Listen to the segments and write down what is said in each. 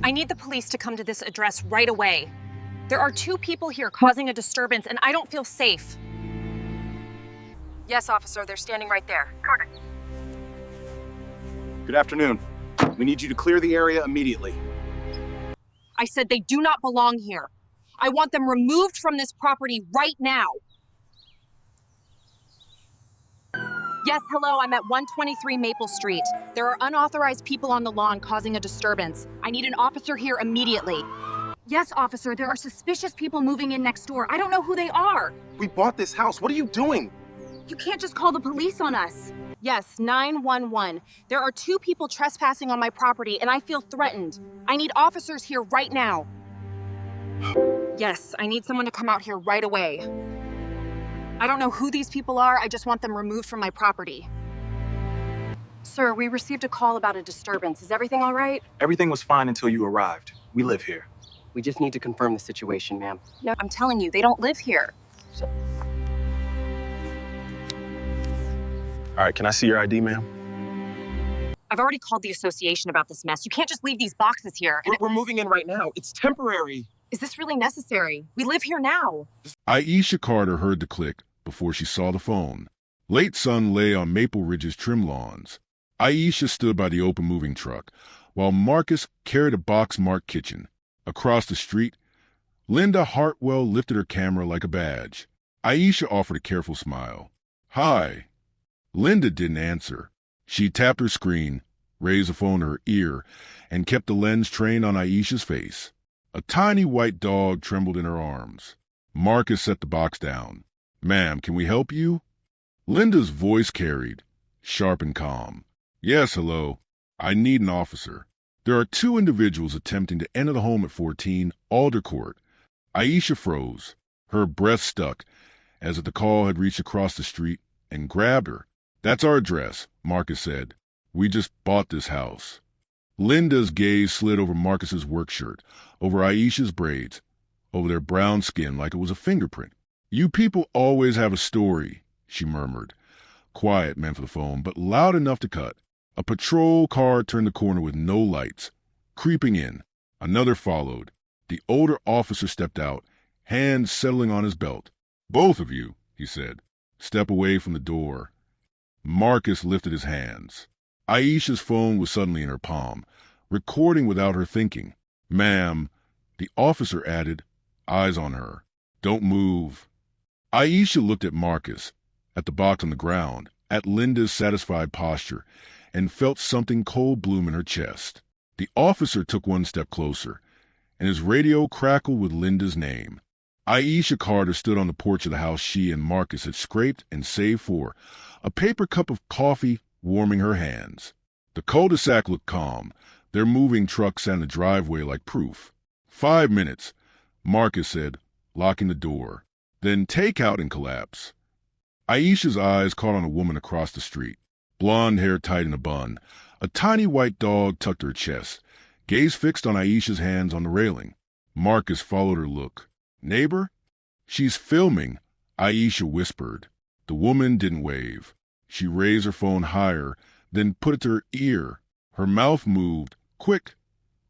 I need the police to come to this address right away. There are 2 people here causing a disturbance, and I don't feel safe. Yes, officer, they're standing right there. Carter. Good afternoon. We need you to clear the area immediately. I said they do not belong here. I want them removed from this property right now. Yes, hello, I'm at 123 Maple Street. There are unauthorized people on the lawn causing a disturbance. I need an officer here immediately. Yes, officer, there are suspicious people moving in next door. I don't know who they are. We bought this house. What are you doing? You can't just call the police on us. Yes, 911. There are 2 people trespassing on my property, and I feel threatened. I need officers here right now. Yes, I need someone to come out here right away. I don't know who these people are. I just want them removed from my property. Sir, we received a call about a disturbance. Is everything all right? Everything was fine until you arrived. We live here. We just need to confirm the situation, ma'am. No, I'm telling you, they don't live here. All right, can I see your ID, ma'am? I've already called the association about this mess. You can't just leave these boxes here. We're moving in right now. It's temporary. Is this really necessary? We live here now. Aisha Carter heard the click before she saw the phone. Late sun lay on Maple Ridge's trim lawns. Aisha stood by the open moving truck, while Marcus carried a box marked kitchen. Across the street, Linda Hartwell lifted her camera like a badge. Aisha offered a careful smile. Hi. Linda didn't answer. She tapped her screen, raised the phone to her ear, and kept the lens trained on Aisha's face. A tiny white dog trembled in her arms. Marcus set the box down. Ma'am, can we help you? Linda's voice carried, sharp and calm. Yes, hello. I need an officer. There are 2 individuals attempting to enter the home at 14 Alder Court. Aisha froze. Her breath stuck, as if the call had reached across the street and grabbed her. That's our address, Marcus said. We just bought this house. Linda's gaze slid over Marcus's work shirt, over Aisha's braids, over their brown skin like it was a fingerprint. You people always have a story, she murmured. Quiet, meant for the phone, but loud enough to cut. A patrol car turned the corner with no lights. Creeping in, another followed. The older officer stepped out, hands settling on his belt. Both of you, he said. Step away from the door. Marcus lifted his hands. Aisha's phone was suddenly in her palm, recording without her thinking. Ma'am, the officer added, eyes on her. Don't move. Aisha looked at Marcus, at the box on the ground, at Linda's satisfied posture, and felt something cold bloom in her chest. The officer took one step closer, and his radio crackled with Linda's name. Aisha Carter stood on the porch of the house she and Marcus had scraped and saved for, a paper cup of coffee warming her hands. The cul-de-sac looked calm. Their moving truck sat in the driveway like proof. 5 minutes, Marcus said, locking the door. Then take out and collapse. Aisha's eyes caught on a woman across the street. Blonde hair tied in a bun. A tiny white dog tucked her chest, gaze fixed on Aisha's hands on the railing. Marcus followed her look. Neighbor? She's filming, Aisha whispered. The woman didn't wave. She raised her phone higher, then put it to her ear. Her mouth moved, quick,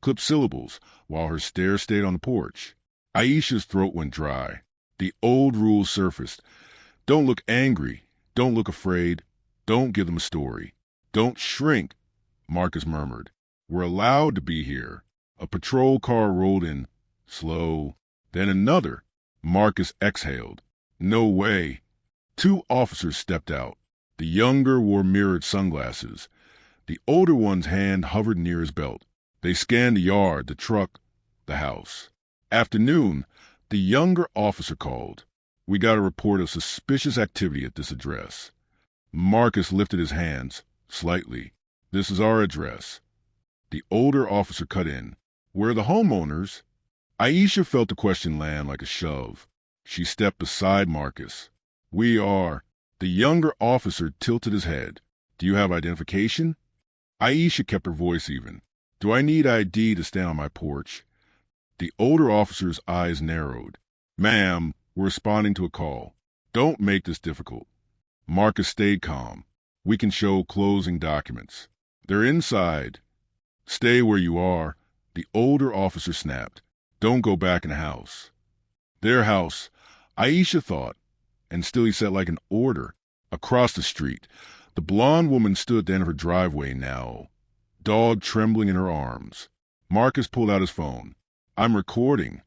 clipped syllables, while her stare stayed on the porch. Aisha's throat went dry. The old rules surfaced. Don't look angry. Don't look afraid. Don't give them a story. Don't shrink, Marcus murmured. We're allowed to be here. A patrol car rolled in, slow. Then another. Marcus exhaled. No way. 2 officers stepped out. The younger wore mirrored sunglasses. The older one's hand hovered near his belt. They scanned the yard, the truck, the house. Afternoon, the younger officer called. We got a report of suspicious activity at this address. Marcus lifted his hands, slightly. This is our address. The older officer cut in. We're the homeowners. Aisha felt the question land like a shove. She stepped beside Marcus. We are. The younger officer tilted his head. Do you have identification? Aisha kept her voice even. Do I need ID to stand on my porch? The older officer's eyes narrowed. Ma'am, we're responding to a call. Don't make this difficult. Marcus stayed calm. We can show closing documents. They're inside. Stay where you are. The older officer snapped. Don't go back in the house. Their house, Aisha thought, and still he said like an order. Across the street, the blonde woman stood at the end of her driveway now, dog trembling in her arms. Marcus pulled out his phone. I'm recording.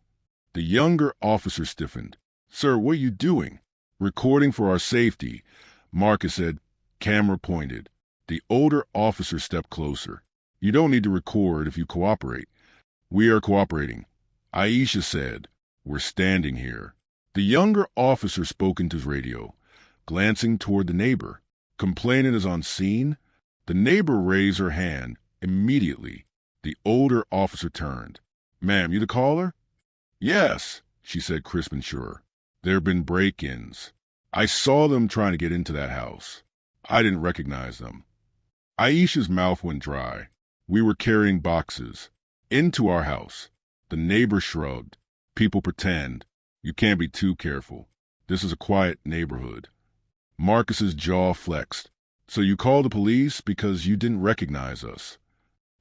The younger officer stiffened. Sir, what are you doing? Recording for our safety, Marcus said, camera pointed. The older officer stepped closer. You don't need to record if you cooperate. We are cooperating. Aisha said, we're standing here. The younger officer spoke into his radio, glancing toward the neighbor. Complainant is on scene. The neighbor raised her hand immediately. The older officer turned. Ma'am, you the caller? Yes, she said, crisp and sure. There have been break-ins. I saw them trying to get into that house. I didn't recognize them. Aisha's mouth went dry. We were carrying boxes. Into our house. The neighbor shrugged. People pretend. You can't be too careful. This is a quiet neighborhood. Marcus's jaw flexed. So you called the police because you didn't recognize us.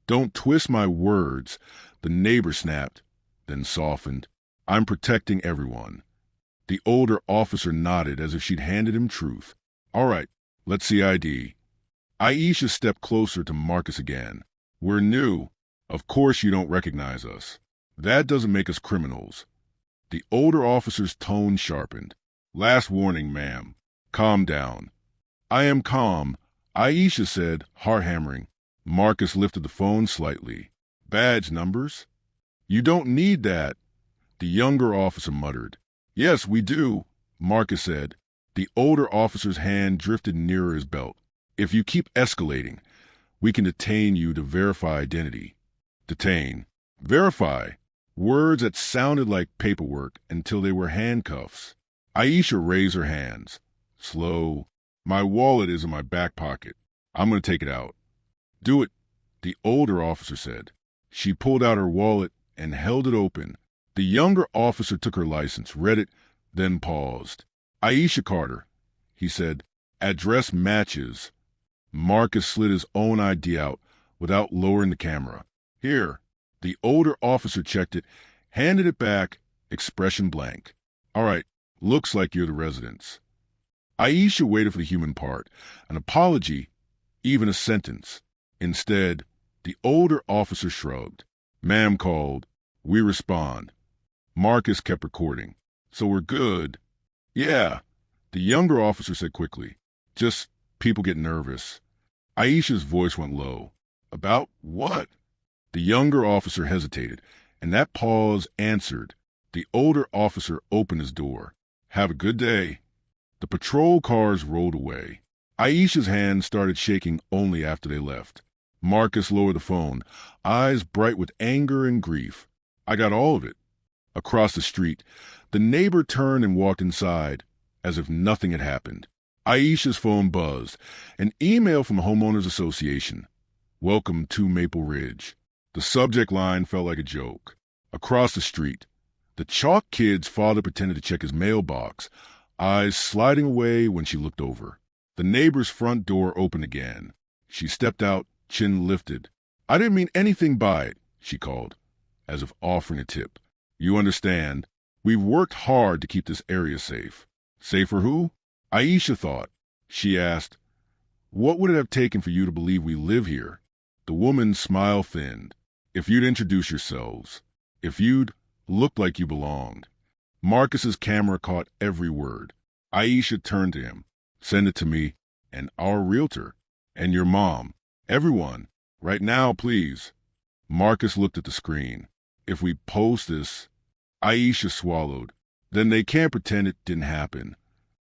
Don't twist my words, the neighbor snapped, then softened. I'm protecting everyone. The older officer nodded as if she'd handed him truth. All right, let's see ID. Aisha stepped closer to Marcus again. We're new. Of course you don't recognize us. That doesn't make us criminals. The older officer's tone sharpened. Last warning, ma'am. Calm down. I am calm, Aisha said, heart-hammering. Marcus lifted the phone slightly. Badge numbers? You don't need that, the younger officer muttered. Yes, we do, Marcus said. The older officer's hand drifted nearer his belt. If you keep escalating, we can detain you to verify identity. Detain. Verify. Words that sounded like paperwork until they were handcuffs. Aisha raised her hands. Slow. My wallet is in my back pocket. I'm going to take it out. Do it, the older officer said. She pulled out her wallet and held it open. The younger officer took her license, read it, then paused. Aisha Carter, he said. Address matches. Marcus slid his own ID out without lowering the camera. Here. The older officer checked it, handed it back, expression blank. All right, looks like you're the residents. Aisha waited for the human part, an apology, even a sentence. Instead, the older officer shrugged. Ma'am called. We respond. Marcus kept recording. So we're good. Yeah, the younger officer said quickly. Just people get nervous. Aisha's voice went low. About what? The younger officer hesitated, and that pause answered. The older officer opened his door. Have a good day. The patrol cars rolled away. Aisha's hand started shaking only after they left. Marcus lowered the phone, eyes bright with anger and grief. I got all of it. Across the street, the neighbor turned and walked inside, as if nothing had happened. Aisha's phone buzzed. An email from the Homeowners Association. Welcome to Maple Ridge. The subject line felt like a joke. Across the street, the chalk kid's father pretended to check his mailbox, eyes sliding away when she looked over. The neighbor's front door opened again. She stepped out, chin lifted. I didn't mean anything by it, she called, as if offering a tip. You understand, we've worked hard to keep this area safe. Safe for who? Aisha thought. She asked, what would it have taken for you to believe we live here? The woman's smile thinned. If you'd introduce yourselves. If you'd looked like you belonged. Marcus's camera caught every word. Aisha turned to him. Send it to me, and our realtor, and your mom. Everyone. Right now, please. Marcus looked at the screen. If we post this, Aisha swallowed. Then they can't pretend it didn't happen.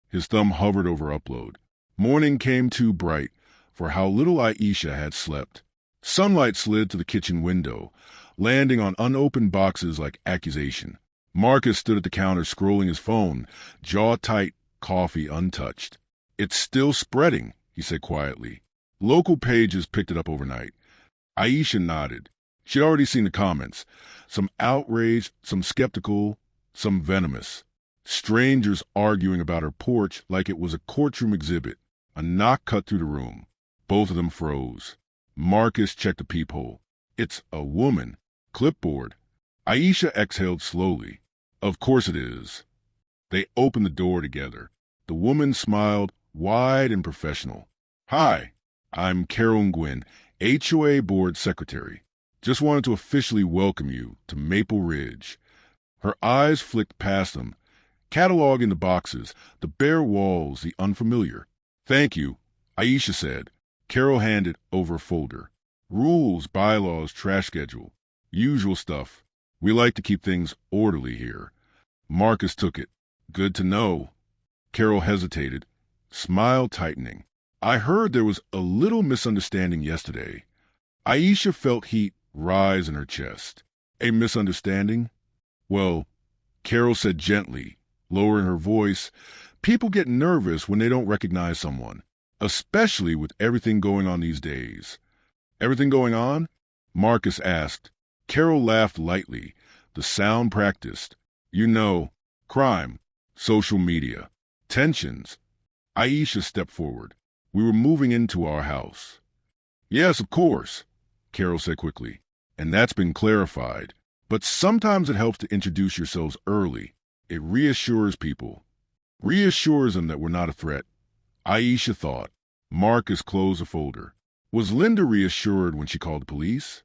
His thumb hovered over upload. Morning came too bright for how little Aisha had slept. Sunlight slid to the kitchen window, landing on unopened boxes like accusation. Marcus stood at the counter scrolling his phone, jaw tight, coffee untouched. It's still spreading, he said quietly. Local pages picked it up overnight. Aisha nodded. She'd already seen the comments. Some outraged, some skeptical, some venomous. Strangers arguing about her porch like it was a courtroom exhibit. A knock cut through the room. Both of them froze. Marcus checked the peephole. It's a woman. clipboard. Aisha exhaled slowly. Of course it is. They opened the door together. The woman smiled, wide and professional. Hi, I'm Carol Gwynn, HOA Board Secretary. Just wanted to officially welcome you to Maple Ridge. Her eyes flicked past them, cataloging the boxes, the bare walls, the unfamiliar. Thank you, Aisha said. Carol handed over a folder. Rules, bylaws, trash schedule. Usual stuff. We like to keep things orderly here. Marcus took it. Good to know. Carol hesitated, smile tightening. I heard there was a little misunderstanding yesterday. Aisha felt heat rise in her chest. A misunderstanding? Well, Carol said gently, lowering her voice, people get nervous when they don't recognize someone, especially with everything going on these days. Everything going on? Marcus asked. Carol laughed lightly, the sound practiced. You know, crime, social media, tensions. Aisha stepped forward. We were moving into our house. Yes, of course, Carol said quickly, and that's been clarified. But sometimes it helps to introduce yourselves early. It reassures people. Reassures them that we're not a threat. Aisha thought. Marcus closed the folder. Was Linda reassured when she called the police?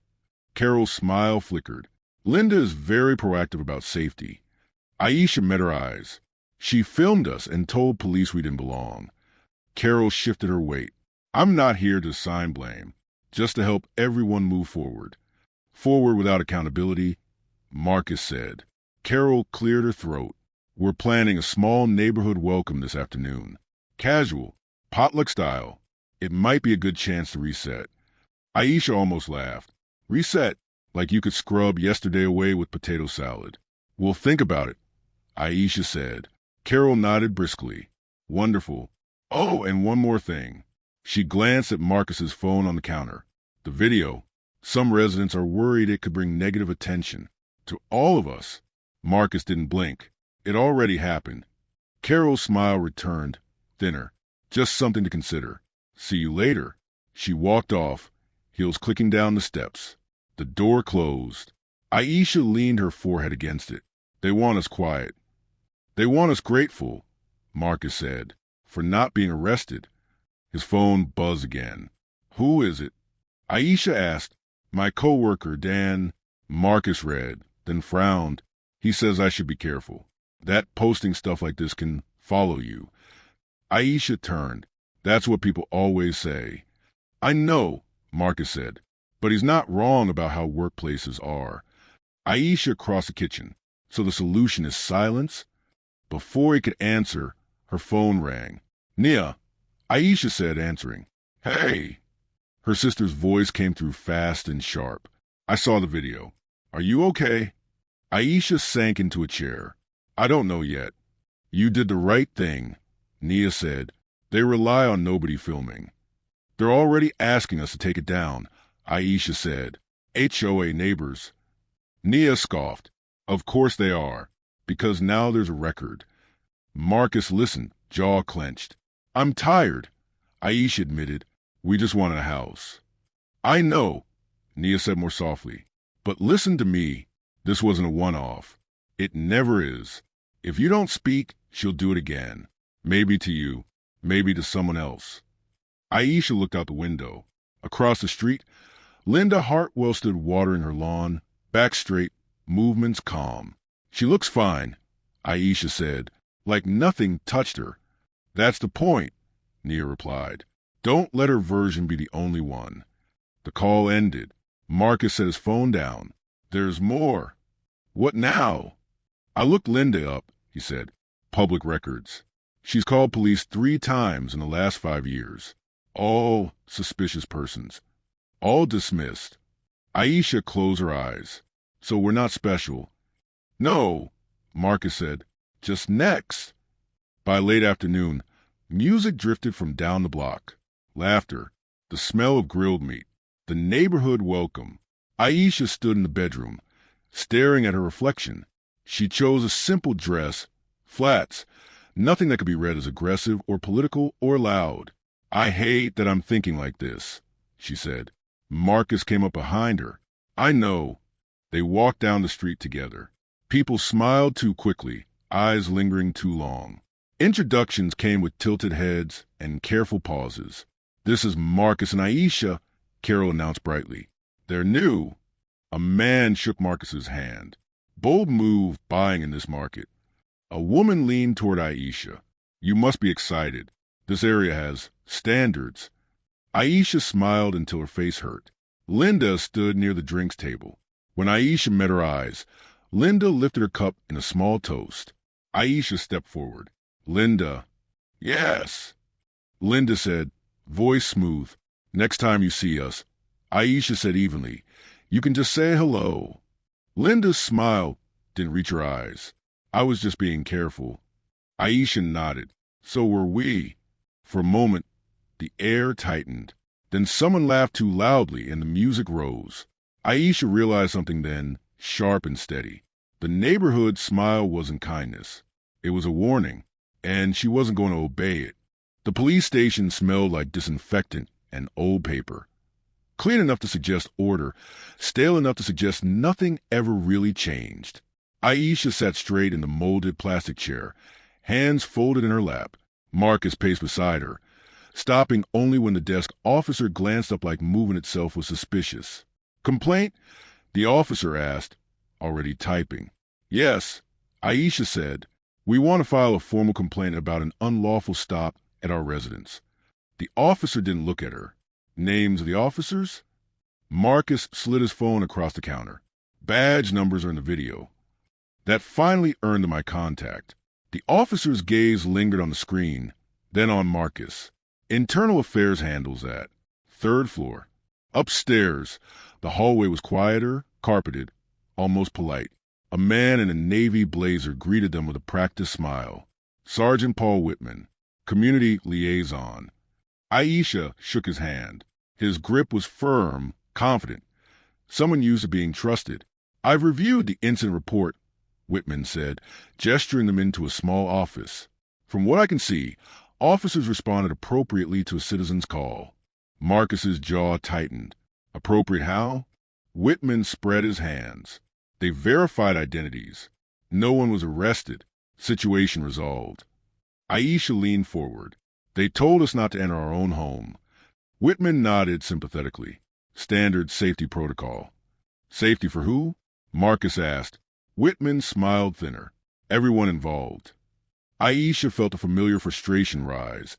Carol's smile flickered. Linda is very proactive about safety. Aisha met her eyes. She filmed us and told police we didn't belong. Carol shifted her weight. I'm not here to assign blame, just to help everyone move forward. Forward without accountability, Marcus said. Carol cleared her throat. We're planning a small neighborhood welcome this afternoon. Casual, potluck style. It might be a good chance to reset. Aisha almost laughed. Reset, like you could scrub yesterday away with potato salad. We'll think about it, Aisha said. Carol nodded briskly. Wonderful. Oh, and one more thing. She glanced at Marcus's phone on the counter. The video. Some residents are worried it could bring negative attention to all of us. Marcus didn't blink. It already happened. Carol's smile returned, thinner. Just something to consider. See you later. She walked off, heels clicking down the steps. The door closed. Aisha leaned her forehead against it. They want us quiet. They want us grateful, Marcus said, for not being arrested. His phone buzzed again. Who is it? Aisha asked. My coworker, Dan. Marcus read, then frowned. He says I should be careful. That posting stuff like this can follow you. Aisha turned. That's what people always say. I know, Marcus said, but he's not wrong about how workplaces are. Aisha crossed the kitchen. So the solution is silence? Before he could answer, her phone rang. Nia, Aisha said, answering. Hey. Her sister's voice came through fast and sharp. I saw the video. Are you okay? Aisha sank into a chair. I don't know yet. You did the right thing, Nia said. They rely on nobody filming. They're already asking us to take it down, Aisha said. HOA neighbors. Nia scoffed. Of course they are, because now there's a record. Marcus listened, jaw clenched. I'm tired, Aisha admitted. We just wanted a house. I know, Nia said more softly. But listen to me. This wasn't a one-off. It never is. If you don't speak, she'll do it again. Maybe to you, maybe to someone else. Aisha looked out the window. Across the street, Linda Hartwell stood watering her lawn, back straight, movements calm. She looks fine, Aisha said, like nothing touched her. That's the point, Nia replied. Don't let her version be the only one. The call ended. Marcus set his phone down. There's more. What now? I looked Linda up, he said. Public records. She's called police 3 times in the last 5 years. All suspicious persons. All dismissed. Aisha closed her eyes. So we're not special. No, Marcus said. Just next. By late afternoon, music drifted from down the block. Laughter. The smell of grilled meat. The neighborhood welcome. Aisha stood in the bedroom, staring at her reflection. She chose a simple dress, flats, nothing that could be read as aggressive or political or loud. I hate that I'm thinking like this, she said. Marcus came up behind her. I know. They walked down the street together. People smiled too quickly, eyes lingering too long. Introductions came with tilted heads and careful pauses. "This is Marcus and Aisha," Carol announced brightly. "They're new." A man shook Marcus's hand. "Bold move buying in this market." A woman leaned toward Aisha. "You must be excited. This area has standards." Aisha smiled until her face hurt. Linda stood near the drinks table. When Aisha met her eyes, Linda lifted her cup in a small toast. Aisha stepped forward. "Linda." "Yes." Linda said, voice smooth. "Next time you see us." Aisha said evenly, "You can just say hello." Linda's smile didn't reach her eyes. "I was just being careful." Aisha nodded. "So were we." For a moment, the air tightened. Then someone laughed too loudly and the music rose. Aisha realized something then, sharp and steady. The neighborhood smile wasn't kindness. It was a warning, and she wasn't going to obey it. The police station smelled like disinfectant and old paper. Clean enough to suggest order, stale enough to suggest nothing ever really changed. Aisha sat straight in the molded plastic chair, hands folded in her lap. Marcus paced beside her, stopping only when the desk officer glanced up like moving itself was suspicious. "Complaint?" the officer asked, already typing. "Yes," Aisha said. "We want to file a formal complaint about an unlawful stop at our residence." The officer didn't look at her. "Names of the officers?" Marcus slid his phone across the counter. "Badge numbers are in the video." That finally earned them eye contact. The officer's gaze lingered on the screen, then on Marcus. "Internal Affairs handles that. 3rd floor." Upstairs, the hallway was quieter, carpeted, almost polite. A man in a navy blazer greeted them with a practiced smile. Sergeant Paul Whitman, community liaison. Aisha shook his hand. His grip was firm, confident. Someone used to being trusted. "I've reviewed the incident report," Whitman said, gesturing them into a small office. "From what I can see, officers responded appropriately to a citizen's call." Marcus's jaw tightened. "Appropriate how?" Whitman spread his hands. "They verified identities. No one was arrested. Situation resolved." Aisha leaned forward. "They told us not to enter our own home." Whitman nodded sympathetically. "Standard safety protocol." "Safety for who?" Marcus asked. Whitman smiled thinner. "Everyone involved." Aisha felt a familiar frustration rise.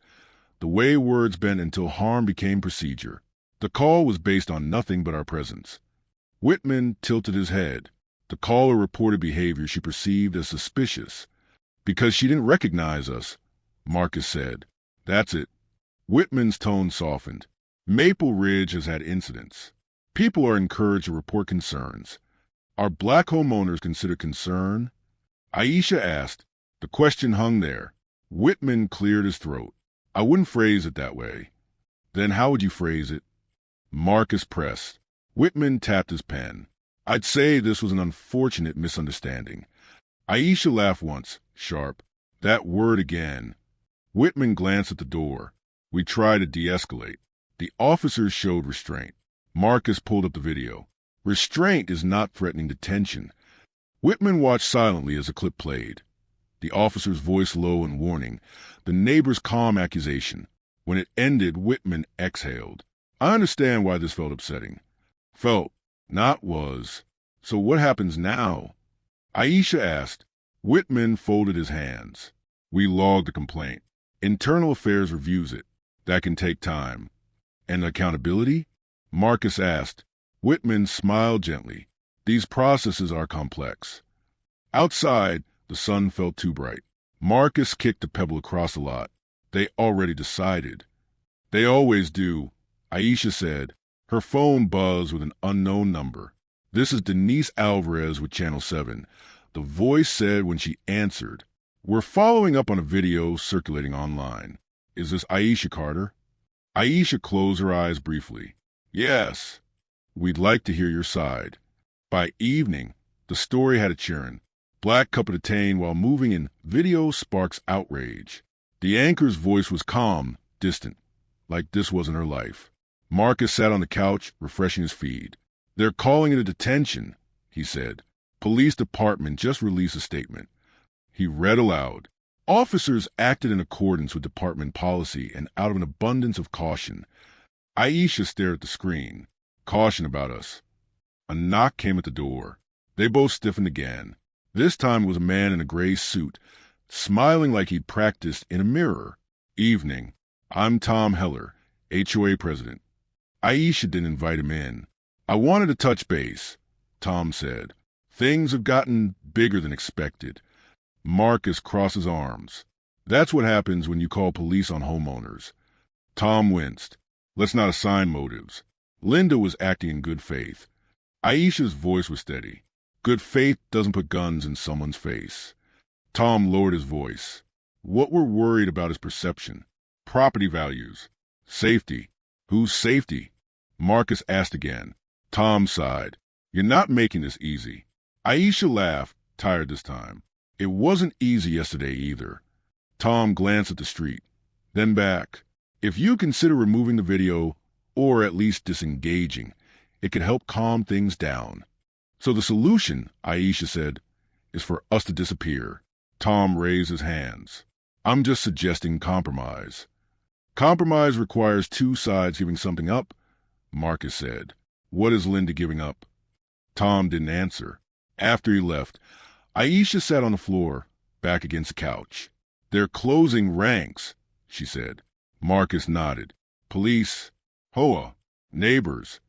The way words bent until harm became procedure. The call was based on nothing but our presence. Whitman tilted his head. The caller reported behavior she perceived as suspicious. "Because she didn't recognize us," Marcus said. "That's it." Whitman's tone softened. "Maple Ridge has had incidents. People are encouraged to report concerns. Are black homeowners considered concern?" Aisha asked. The question hung there. Whitman cleared his throat. "I wouldn't phrase it that way." "Then how would you phrase it?" Marcus pressed. Whitman tapped his pen. "I'd say this was an unfortunate misunderstanding." Aisha laughed once, sharp. "That word again." Whitman glanced at the door. "We try to de-escalate." The officers showed restraint. Marcus pulled up the video. Restraint is not threatening detention. Whitman watched silently as the clip played. The officer's voice low and warning, the neighbor's calm accusation. When it ended, Whitman exhaled. "I understand why this felt upsetting." "Felt, not was. So what happens now?" Aisha asked. Whitman folded his hands. "We log the complaint. Internal Affairs reviews it. That can take time." "And accountability?" Marcus asked. Whitman smiled gently. "These processes are complex." Outside, the sun felt too bright. Marcus kicked a pebble across the lot. "They already decided." "They always do," Aisha said. Her phone buzzed with an unknown number. "This is Denise Alvarez with Channel 7. The voice said when she answered, "We're following up on a video circulating online. Is this Aisha Carter?" Aisha closed her eyes briefly. "Yes." "We'd like to hear your side." By evening, the story had a churn. Black couple detained while moving in video sparks outrage. The anchor's voice was calm, distant, like this wasn't her life. Marcus sat on the couch, refreshing his feed. "They're calling it a detention," he said. Police department just released a statement. He read aloud. Officers acted in accordance with department policy and out of an abundance of caution. Aisha stared at the screen. Caution about us. A knock came at the door. They both stiffened again. This time it was a man in a gray suit, smiling like he'd practiced in a mirror. Evening. I'm Tom Heller, HOA president. Aisha didn't invite him in. I wanted to touch base, Tom said. Things have gotten bigger than expected. Marcus crossed his arms. That's what happens when you call police on homeowners. Tom winced. Let's not assign motives. Linda was acting in good faith. Aisha's voice was steady. Good faith doesn't put guns in someone's face. Tom lowered his voice. What we're worried about is perception. Property values. Safety. Whose safety? Marcus asked again. Tom sighed. You're not making this easy. Aisha laughed, tired this time. It wasn't easy yesterday either. Tom glanced at the street, then back. If you consider removing the video, or at least disengaging, it could help calm things down. So the solution, Aisha said, is for us to disappear. Tom raised his hands. I'm just suggesting compromise. Compromise requires two sides giving something up, Marcus said. What is Linda giving up? Tom didn't answer. After he left, Aisha sat on the floor, back against the couch. They're closing ranks, she said. Marcus nodded. Police, HOA, neighbors.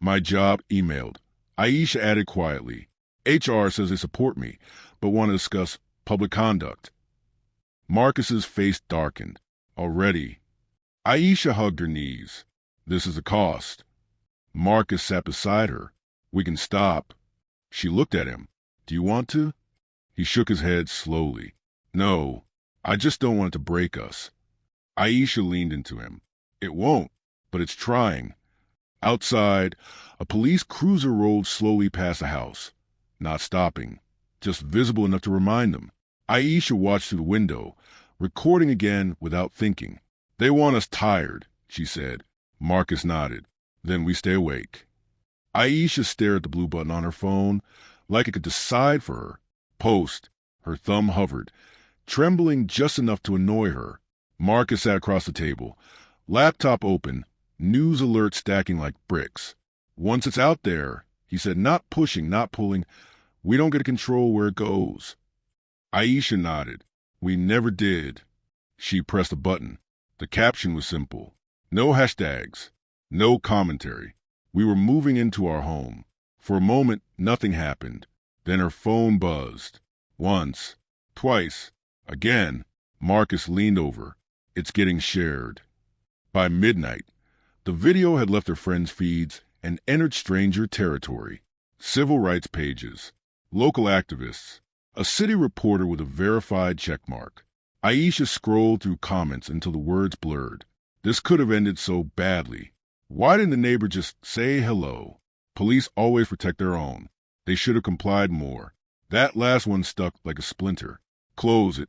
My job emailed. Aisha added quietly. HR says they support me, but want to discuss public conduct. Marcus's face darkened. Already. Aisha hugged her knees. This is the cost. Marcus sat beside her. We can stop. She looked at him. Do you want to? He shook his head slowly. No, I just don't want it to break us. Aisha leaned into him. It won't, but it's trying. Outside, a police cruiser rolled slowly past the house, not stopping, just visible enough to remind them. Aisha watched through the window, recording again without thinking. They want us tired, she said. Marcus nodded. Then we stay awake. Aisha stared at the blue button on her phone, like it could decide for her. Post. Her thumb hovered, trembling just enough to annoy her. Marcus sat across the table, laptop open, news alert stacking like bricks. Once it's out there, he said, not pushing, not pulling, we don't get to control where it goes. Aisha nodded. We never did. She pressed a button. The caption was simple. No hashtags. No commentary. We were moving into our home. For a moment, nothing happened. Then her phone buzzed. Once. Twice. Again. Marcus leaned over. It's getting shared. By midnight, the video had left her friends' feeds and entered stranger territory. Civil rights pages. Local activists. A city reporter with a verified checkmark. Aisha scrolled through comments until the words blurred. This could have ended so badly. Why didn't the neighbor just say hello? Police always protect their own. They should have complied more. That last one stuck like a splinter. Close it,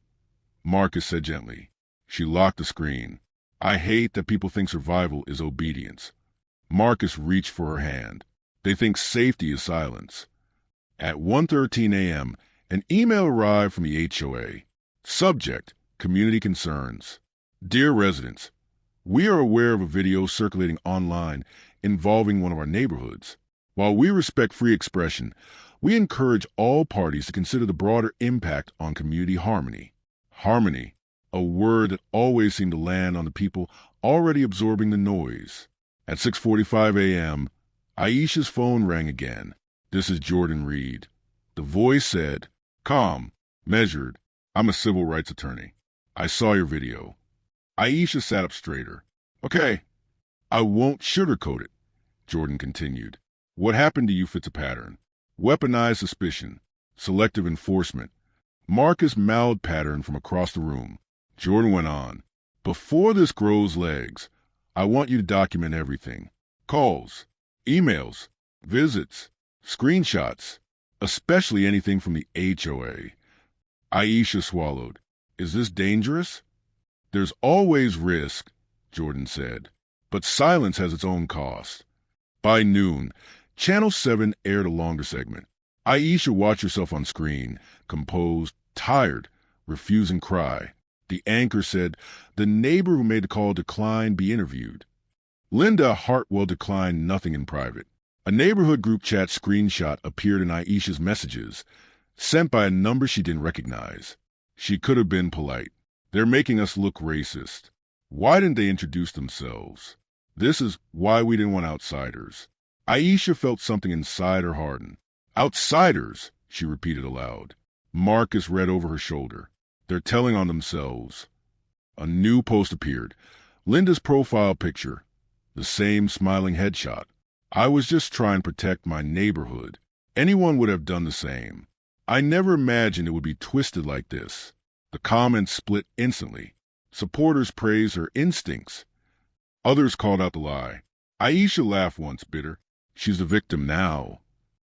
Marcus said gently. She locked the screen. I hate that people think survival is obedience. Marcus reached for her hand. They think safety is silence. At 1:13 a.m., an email arrived from the HOA. Subject, community concerns. Dear residents, we are aware of a video circulating online involving one of our neighborhoods. While we respect free expression, we encourage all parties to consider the broader impact on community harmony. Harmony, a word that always seemed to land on the people already absorbing the noise. At 6:45 a.m., Aisha's phone rang again. This is Jordan Reed. The voice said, calm, measured. I'm a civil rights attorney. I saw your video. Aisha sat up straighter. Okay. I won't sugarcoat it, Jordan continued. What happened to you fits a pattern. Weaponized suspicion, selective enforcement. Marcus mouthed pattern from across the room. Jordan went on. Before this grows legs, I want you to document everything. Calls, emails, visits, screenshots, especially anything from the HOA. Aisha swallowed. Is this dangerous? There's always risk, Jordan said, but silence has its own cost. By noon, Channel 7 aired a longer segment. Aisha watched herself on screen, composed, tired, refusing cry. The anchor said, "The neighbor who made the call declined be interviewed." Linda Hartwell declined nothing in private. A neighborhood group chat screenshot appeared in Aisha's messages, sent by a number she didn't recognize. She could have been polite. "They're making us look racist. Why didn't they introduce themselves? This is why we didn't want outsiders." Aisha felt something inside her harden. "Outsiders," she repeated aloud. Marcus read over her shoulder. "They're telling on themselves." A new post appeared. Linda's profile picture. The same smiling headshot. "I was just trying to protect my neighborhood. Anyone would have done the same. I never imagined it would be twisted like this." The comments split instantly. Supporters praised her instincts. Others called out the lie. Aisha laughed once, bitter. She's the victim now.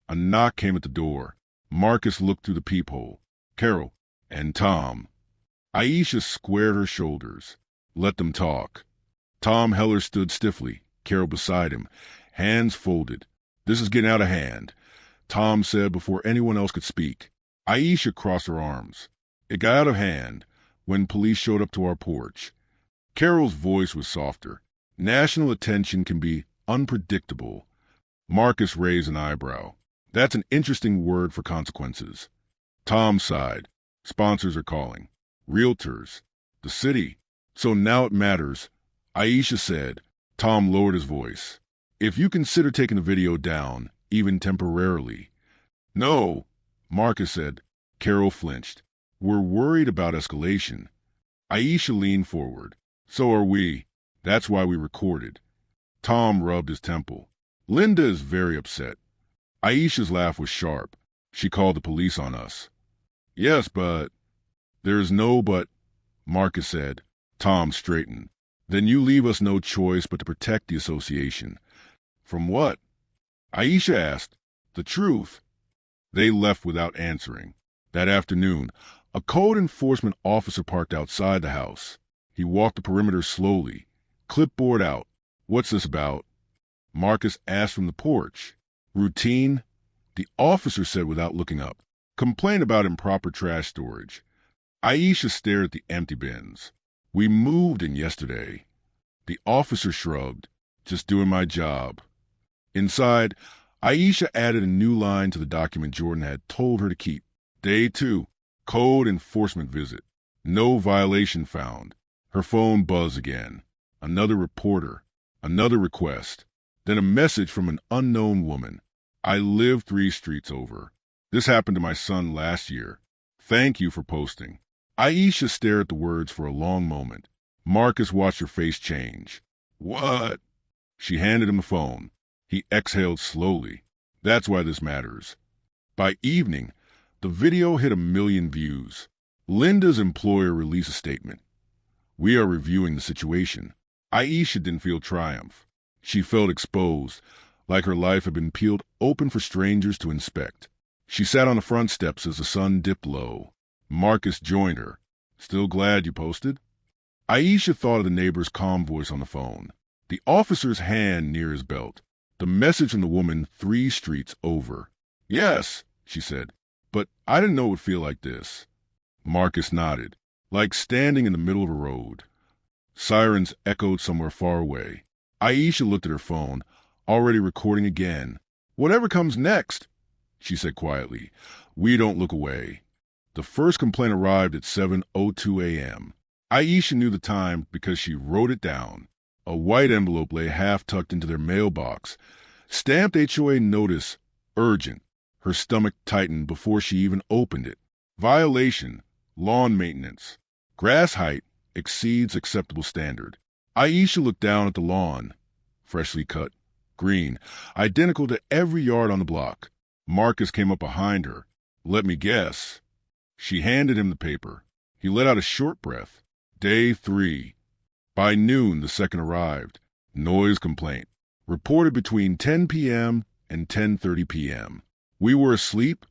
A knock came at the door. Marcus looked through the peephole. Carol and Tom. Aisha squared her shoulders. "Let them talk." Tom Heller stood stiffly, Carol beside him, hands folded. "This is getting out of hand," Tom said before anyone else could speak. Aisha crossed her arms. "It got out of hand when police showed up to our porch." Carol's voice was softer. "National attention can be unpredictable." Marcus raised an eyebrow. "That's an interesting word for consequences." Tom sighed. "Sponsors are calling. Realtors. The city. So now it matters." Aisha said. Tom lowered his voice. "If you consider taking the video down, even temporarily." "No," Marcus said. Carol flinched. "We're worried about escalation." Aisha leaned forward. "So are we. That's why we recorded." Tom rubbed his temple. "Linda is very upset." Aisha's laugh was sharp. "She called the police on us." "Yes, but—" "There's no but," Marcus said. Tom straightened. "Then you leave us no choice but to protect the association." "From what?" Aisha asked. "The truth." They left without answering. That afternoon, a code enforcement officer parked outside the house. He walked the perimeter slowly, clipboard out. "What's this about?" Marcus asked from the porch. "Routine," the officer said without looking up. "Complaint about improper trash storage." Aisha stared at the empty bins. "We moved in yesterday." The officer shrugged. "Just doing my job." Inside, Aisha added a new line to the document Jordan had told her to keep. Day 2, code enforcement visit. No violation found. Her phone buzzed again. Another reporter. Another request. Then a message from an unknown woman. "I live 3 streets over. This happened to my son last year. Thank you for posting." Aisha stared at the words for a long moment. Marcus watched her face change. "What?" She handed him the phone. He exhaled slowly. "That's why this matters." By evening, the video hit 1 million views. Linda's employer released a statement. "We are reviewing the situation." Aisha didn't feel triumph. She felt exposed, like her life had been peeled open for strangers to inspect. She sat on the front steps as the sun dipped low. Marcus joined her. "Still glad you posted?" Aisha thought of the neighbor's calm voice on the phone. The officer's hand near his belt. The message from the woman 3 streets over. "Yes," she said, "but I didn't know it would feel like this." Marcus nodded. "Like standing in the middle of a road." Sirens echoed somewhere far away. Aisha looked at her phone, already recording again. "Whatever comes next," she said quietly. "We don't look away." The first complaint arrived at 7:02 a.m. Aisha knew the time because she wrote it down. A white envelope lay half tucked into their mailbox. Stamped HOA notice, urgent. Her stomach tightened before she even opened it. Violation, lawn maintenance. Grass height exceeds acceptable standard. Aisha looked down at the lawn. Freshly cut, green, identical to every yard on the block. Marcus came up behind her. "Let me guess." She handed him the paper. He let out a short breath. Day 3. By noon, the second arrived. Noise complaint. Reported between 10 p.m. and 10:30 p.m. "We were asleep?"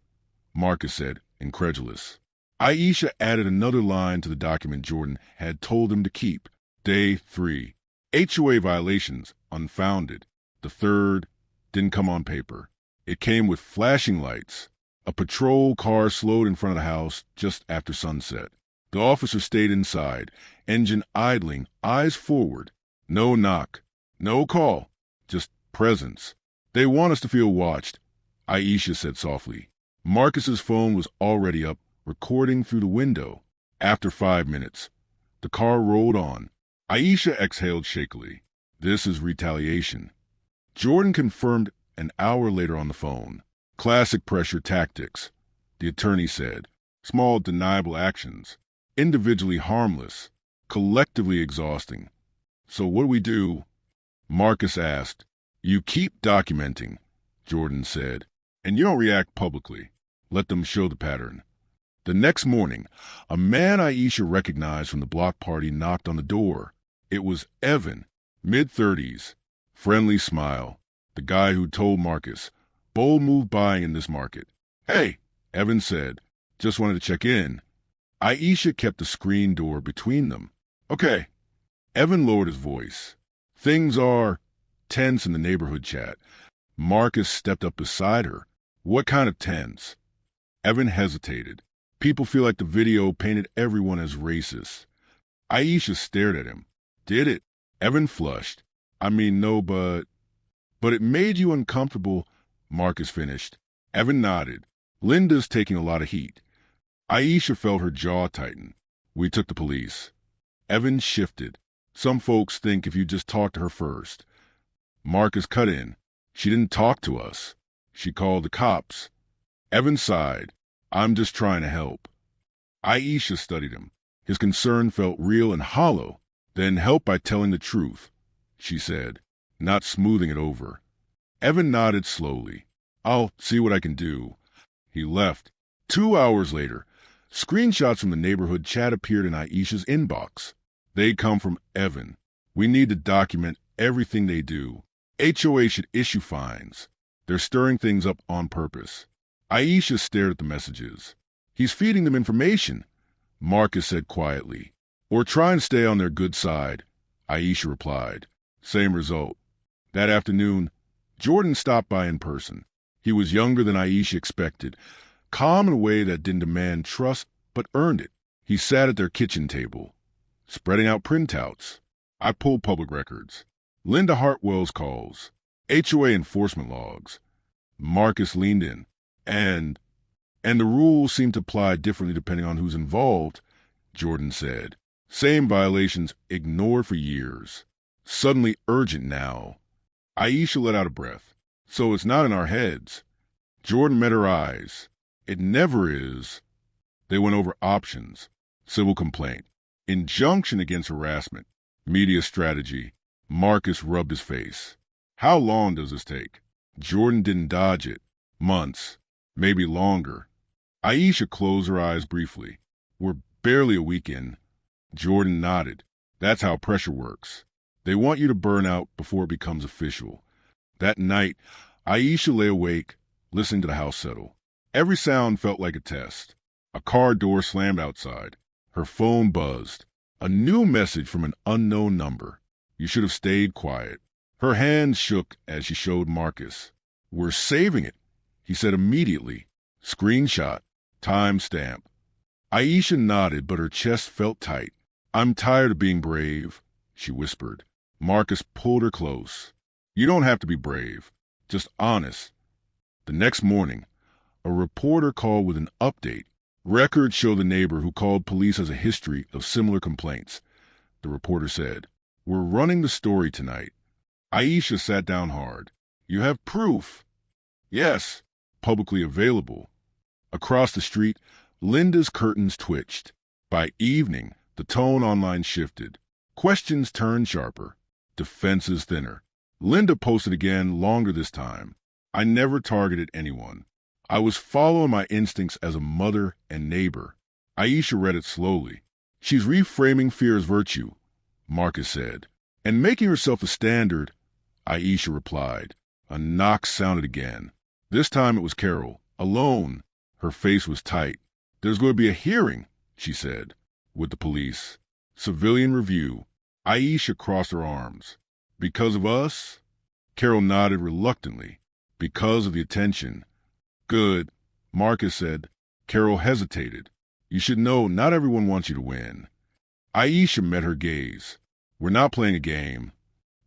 Marcus said, incredulous. Aisha added another line to the document Jordan had told him to keep. Day 3. HOA violations, unfounded. The third didn't come on paper. It came with flashing lights. A patrol car slowed in front of the house just after sunset. The officer stayed inside, engine idling, eyes forward. No knock, no call, just presence. They want us to feel watched, Aisha said softly. Marcus's phone was already up, recording through the window. After 5 minutes, the car rolled on. Aisha exhaled shakily. This is retaliation. Jordan confirmed an hour later on the phone. Classic pressure tactics, the attorney said. Small deniable actions, individually harmless, collectively exhausting. So what do we do? Marcus asked. You keep documenting, Jordan said, and you don't react publicly. Let them show the pattern. The next morning, a man Aisha recognized from the block party knocked on the door. It was Evan, mid-30s, friendly smile, the guy who told Marcus, bold move buying in this market. Hey, Evan said, just wanted to check in. Aisha kept the screen door between them. Okay. Evan lowered his voice. Things are tense in the neighborhood chat. Marcus stepped up beside her. What kind of tense? Evan hesitated. People feel like the video painted everyone as racist. Aisha stared at him. Did it? Evan flushed. I mean, no, but it made you uncomfortable, Marcus finished. Evan nodded. Linda's taking a lot of heat. Aisha felt her jaw tighten. We took the police. Evan shifted. Some folks think if you just talk to her first. Marcus cut in. She didn't talk to us. She called the cops. Evan sighed. I'm just trying to help. Aisha studied him. His concern felt real and hollow. Then help by telling the truth, she said, not smoothing it over. Evan nodded slowly. I'll see what I can do. He left. 2 hours later, screenshots from the neighborhood chat appeared in Aisha's inbox. They come from Evan. We need to document everything they do. HOA should issue fines. They're stirring things up on purpose. Aisha stared at the messages. He's feeding them information, Marcus said quietly. Or try and stay on their good side, Aisha replied. Same result. That afternoon, Jordan stopped by in person. He was younger than Aisha expected, calm in a way that didn't demand trust but earned it. He sat at their kitchen table, spreading out printouts. I pulled public records. Linda Hartwell's calls. HOA enforcement logs. Marcus leaned in. And the rules seem to apply differently depending on who's involved, Jordan said. Same violations ignored for years. Suddenly urgent now. Aisha let out a breath. So it's not in our heads. Jordan met her eyes. It never is. They went over options. Civil complaint. Injunction against harassment. Media strategy. Marcus rubbed his face. How long does this take? Jordan didn't dodge it. Months. Maybe longer. Aisha closed her eyes briefly. We're barely a week in. Jordan nodded. That's how pressure works. They want you to burn out before it becomes official. That night, Aisha lay awake, listening to the house settle. Every sound felt like a test. A car door slammed outside. Her phone buzzed. A new message from an unknown number. You should have stayed quiet. Her hands shook as she showed Marcus. We're saving it, he said immediately. Screenshot. Timestamp. Aisha nodded, but her chest felt tight. I'm tired of being brave, she whispered. Marcus pulled her close. You don't have to be brave, just honest. The next morning, a reporter called with an update. Records show the neighbor who called police has a history of similar complaints. The reporter said, We're running the story tonight. Aisha sat down hard. You have proof? Yes, publicly available. Across the street, Linda's curtains twitched. By evening, the tone online shifted. Questions turned sharper. Defenses thinner. Linda posted again, longer this time. I never targeted anyone. I was following my instincts as a mother and neighbor. Aisha read it slowly. She's reframing fear as virtue, Marcus said. And making herself a standard, Aisha replied. A knock sounded again. This time it was Carol, alone. Her face was tight. There's going to be a hearing, she said, with the police. Civilian review. Aisha crossed her arms. Because of us? Carol nodded reluctantly. Because of the attention. Good, Marcus said. Carol hesitated. You should know not everyone wants you to win. Aisha met her gaze. We're not playing a game.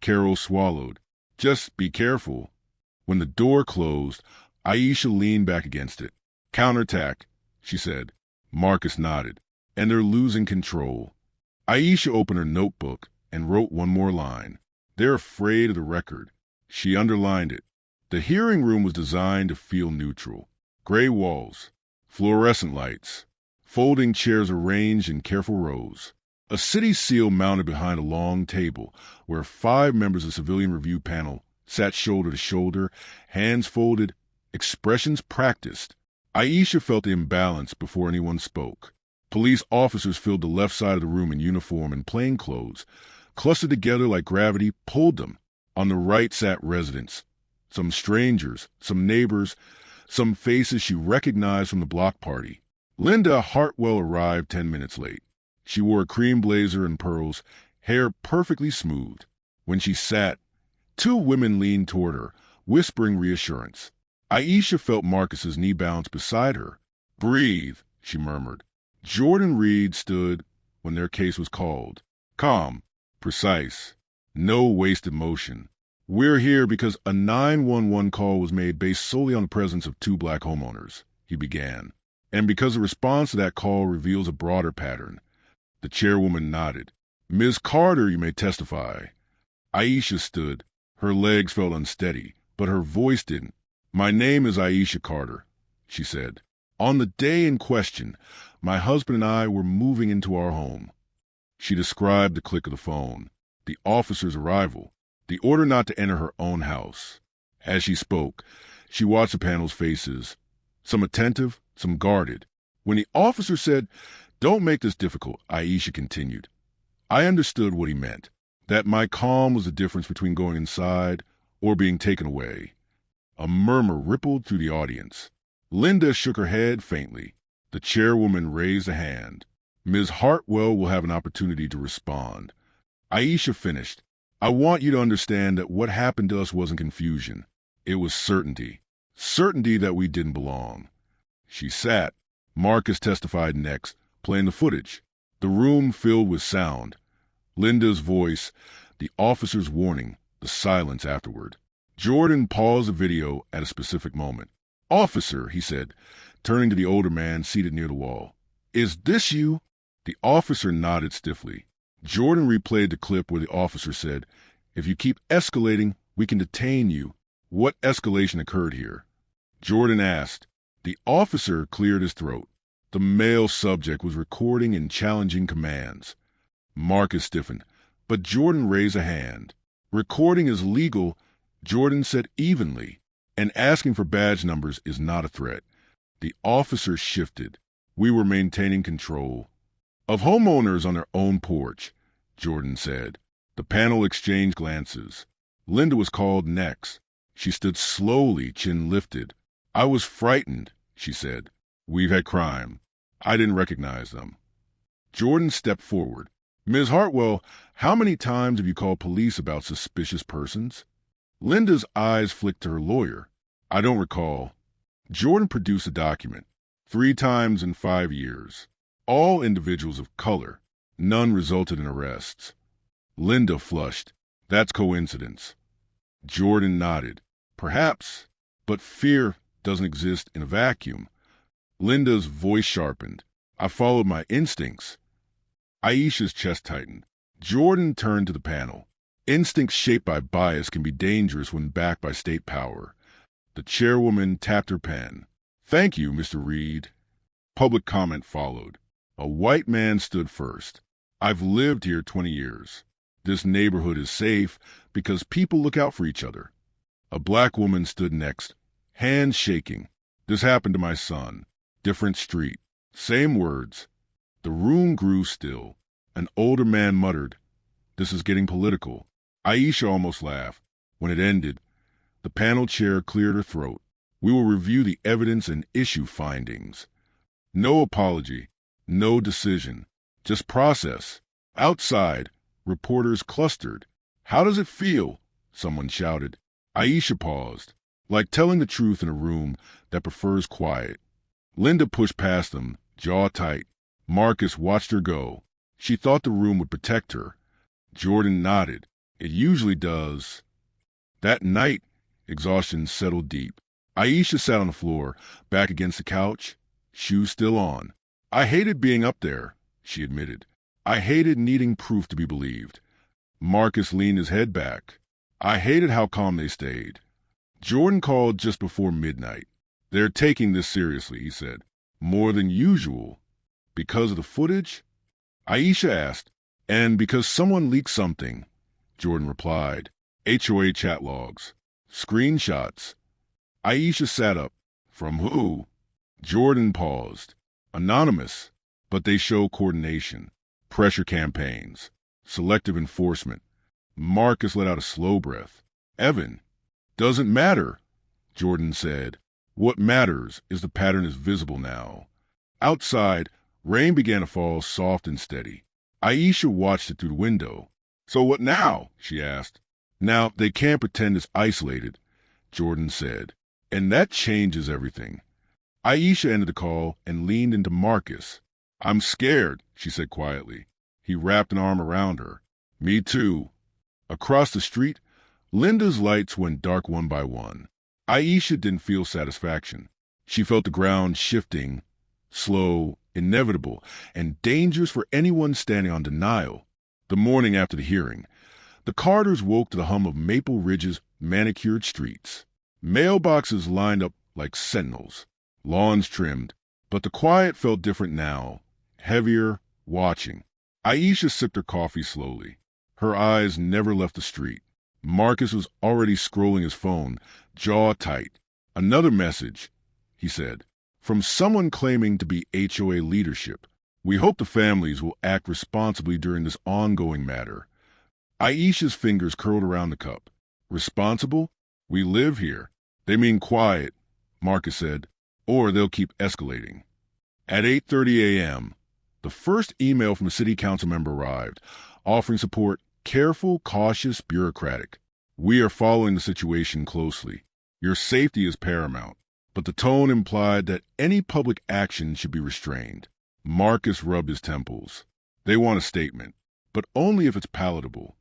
Carol swallowed. Just be careful. When the door closed, Aisha leaned back against it. Counterattack, she said. Marcus nodded. And they're losing control. Aisha opened her notebook and wrote one more line. They're afraid of the record. She underlined it. The hearing room was designed to feel neutral. Gray walls, fluorescent lights, folding chairs arranged in careful rows. A city seal mounted behind a long table where 5 members of the civilian review panel sat shoulder to shoulder, hands folded, expressions practiced. Aisha felt the imbalance before anyone spoke. Police officers filled the left side of the room in uniform and plainclothes, clustered together like gravity pulled them. On the right sat residents, some strangers, some neighbors, some faces she recognized from the block party. Linda Hartwell arrived 10 minutes late. She wore a cream blazer and pearls, hair perfectly smoothed. When she sat, 2 women leaned toward her, whispering reassurance. Aisha felt Marcus's knee bounce beside her. Breathe, she murmured. Jordan Reed stood when their case was called. Calm, precise, no wasted motion. We're here because a 911 call was made based solely on the presence of 2 black homeowners, he began. And because the response to that call reveals a broader pattern. The chairwoman nodded. Ms. Carter, you may testify. Aisha stood. Her legs felt unsteady, but her voice didn't. My name is Aisha Carter, she said. On the day in question, my husband and I were moving into our home. She described the click of the phone, the officer's arrival, the order not to enter her own house. As she spoke, she watched the panel's faces, some attentive, some guarded. When the officer said, "Don't make this difficult," Aisha continued. I understood what he meant, that my calm was the difference between going inside or being taken away. A murmur rippled through the audience. Linda shook her head faintly. The chairwoman raised a hand. Ms. Hartwell will have an opportunity to respond. Aisha finished. I want you to understand that what happened to us wasn't confusion. It was certainty. Certainty that we didn't belong. She sat. Marcus testified next, playing the footage. The room filled with sound. Linda's voice, the officer's warning, the silence afterward. Jordan paused the video at a specific moment. Officer, he said, turning to the older man seated near the wall. Is this you? The officer nodded stiffly. Jordan replayed the clip where the officer said, if you keep escalating, we can detain you. What escalation occurred here? Jordan asked. The officer cleared his throat. The male subject was recording and challenging commands. Marcus stiffened, but Jordan raised a hand. Recording is legal, Jordan said evenly, and asking for badge numbers is not a threat. The officer shifted. We were maintaining control. Of homeowners on their own porch, Jordan said. The panel exchanged glances. Linda was called next. She stood slowly, chin lifted. I was frightened, she said. We've had crime. I didn't recognize them. Jordan stepped forward. Ms. Hartwell, how many times have you called police about suspicious persons? Linda's eyes flicked to her lawyer. I don't recall. Jordan produced a document. 3 times in 5 years. All individuals of color. None resulted in arrests. Linda flushed. That's coincidence. Jordan nodded. Perhaps, but fear doesn't exist in a vacuum. Linda's voice sharpened. I followed my instincts. Aisha's chest tightened. Jordan turned to the panel. Instincts shaped by bias can be dangerous when backed by state power. The chairwoman tapped her pen. Thank you, Mr. Reed. Public comment followed. A white man stood first. I've lived here 20 years. This neighborhood is safe because people look out for each other. A black woman stood next, hands shaking. This happened to my son. Different street. Same words. The room grew still. An older man muttered, this is getting political. Aisha almost laughed. When it ended, the panel chair cleared her throat. We will review the evidence and issue findings. No apology, no decision, just process. Outside, reporters clustered. How does it feel? Someone shouted. Aisha paused, like telling the truth in a room that prefers quiet. Linda pushed past them, jaw tight. Marcus watched her go. She thought the room would protect her. Jordan nodded. It usually does. That night, exhaustion settled deep. Aisha sat on the floor, back against the couch, shoes still on. I hated being up there, she admitted. I hated needing proof to be believed. Marcus leaned his head back. I hated how calm they stayed. Jordan called just before midnight. They're taking this seriously, he said. More than usual. Because of the footage? Aisha asked. And because someone leaked something, Jordan replied. HOA chat logs. Screenshots. Aisha sat up. From who? Jordan paused. Anonymous, but they show coordination, pressure campaigns, selective enforcement. Marcus let out a slow breath. Evan, doesn't matter, Jordan said. What matters is the pattern is visible now. Outside, rain began to fall soft and steady. Aisha watched it through the window. So what now? She asked. Now, they can't pretend it's isolated, Jordan said. And that changes everything. Aisha ended the call and leaned into Marcus. I'm scared, she said quietly. He wrapped an arm around her. Me too. Across the street, Linda's lights went dark one by one. Aisha didn't feel satisfaction. She felt the ground shifting, slow, inevitable, and dangerous for anyone standing on denial. The morning after the hearing, the Carters woke to the hum of Maple Ridge's manicured streets. Mailboxes lined up like sentinels, lawns trimmed, but the quiet felt different now, heavier, watching. Aisha sipped her coffee slowly. Her eyes never left the street. Marcus was already scrolling his phone, jaw tight. Another message, he said, from someone claiming to be HOA leadership. We hope the families will act responsibly during this ongoing matter. Aisha's fingers curled around the cup. Responsible? We live here. They mean quiet, Marcus said, or they'll keep escalating. At 8:30 a.m., the first email from a city council member arrived, offering support, careful, cautious, bureaucratic. We are following the situation closely. Your safety is paramount. But the tone implied that any public action should be restrained. Marcus rubbed his temples. They want a statement, but only if it's palatable.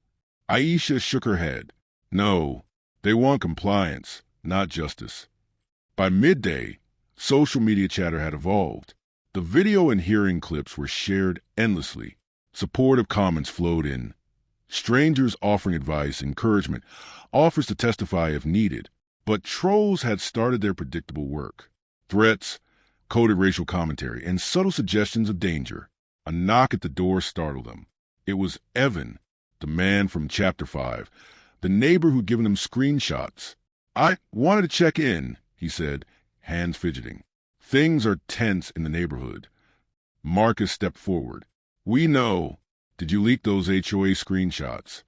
Aisha shook her head. No, they want compliance, not justice. By midday, social media chatter had evolved. The video and hearing clips were shared endlessly. Supportive comments flowed in. Strangers offering advice, encouragement, offers to testify if needed. But trolls had started their predictable work. Threats, coded racial commentary, and subtle suggestions of danger. A knock at the door startled them. It was Evan, the man from Chapter 5, the neighbor who'd given him screenshots. I wanted to check in, he said, hands fidgeting. Things are tense in the neighborhood. Marcus stepped forward. We know. Did you leak those HOA screenshots?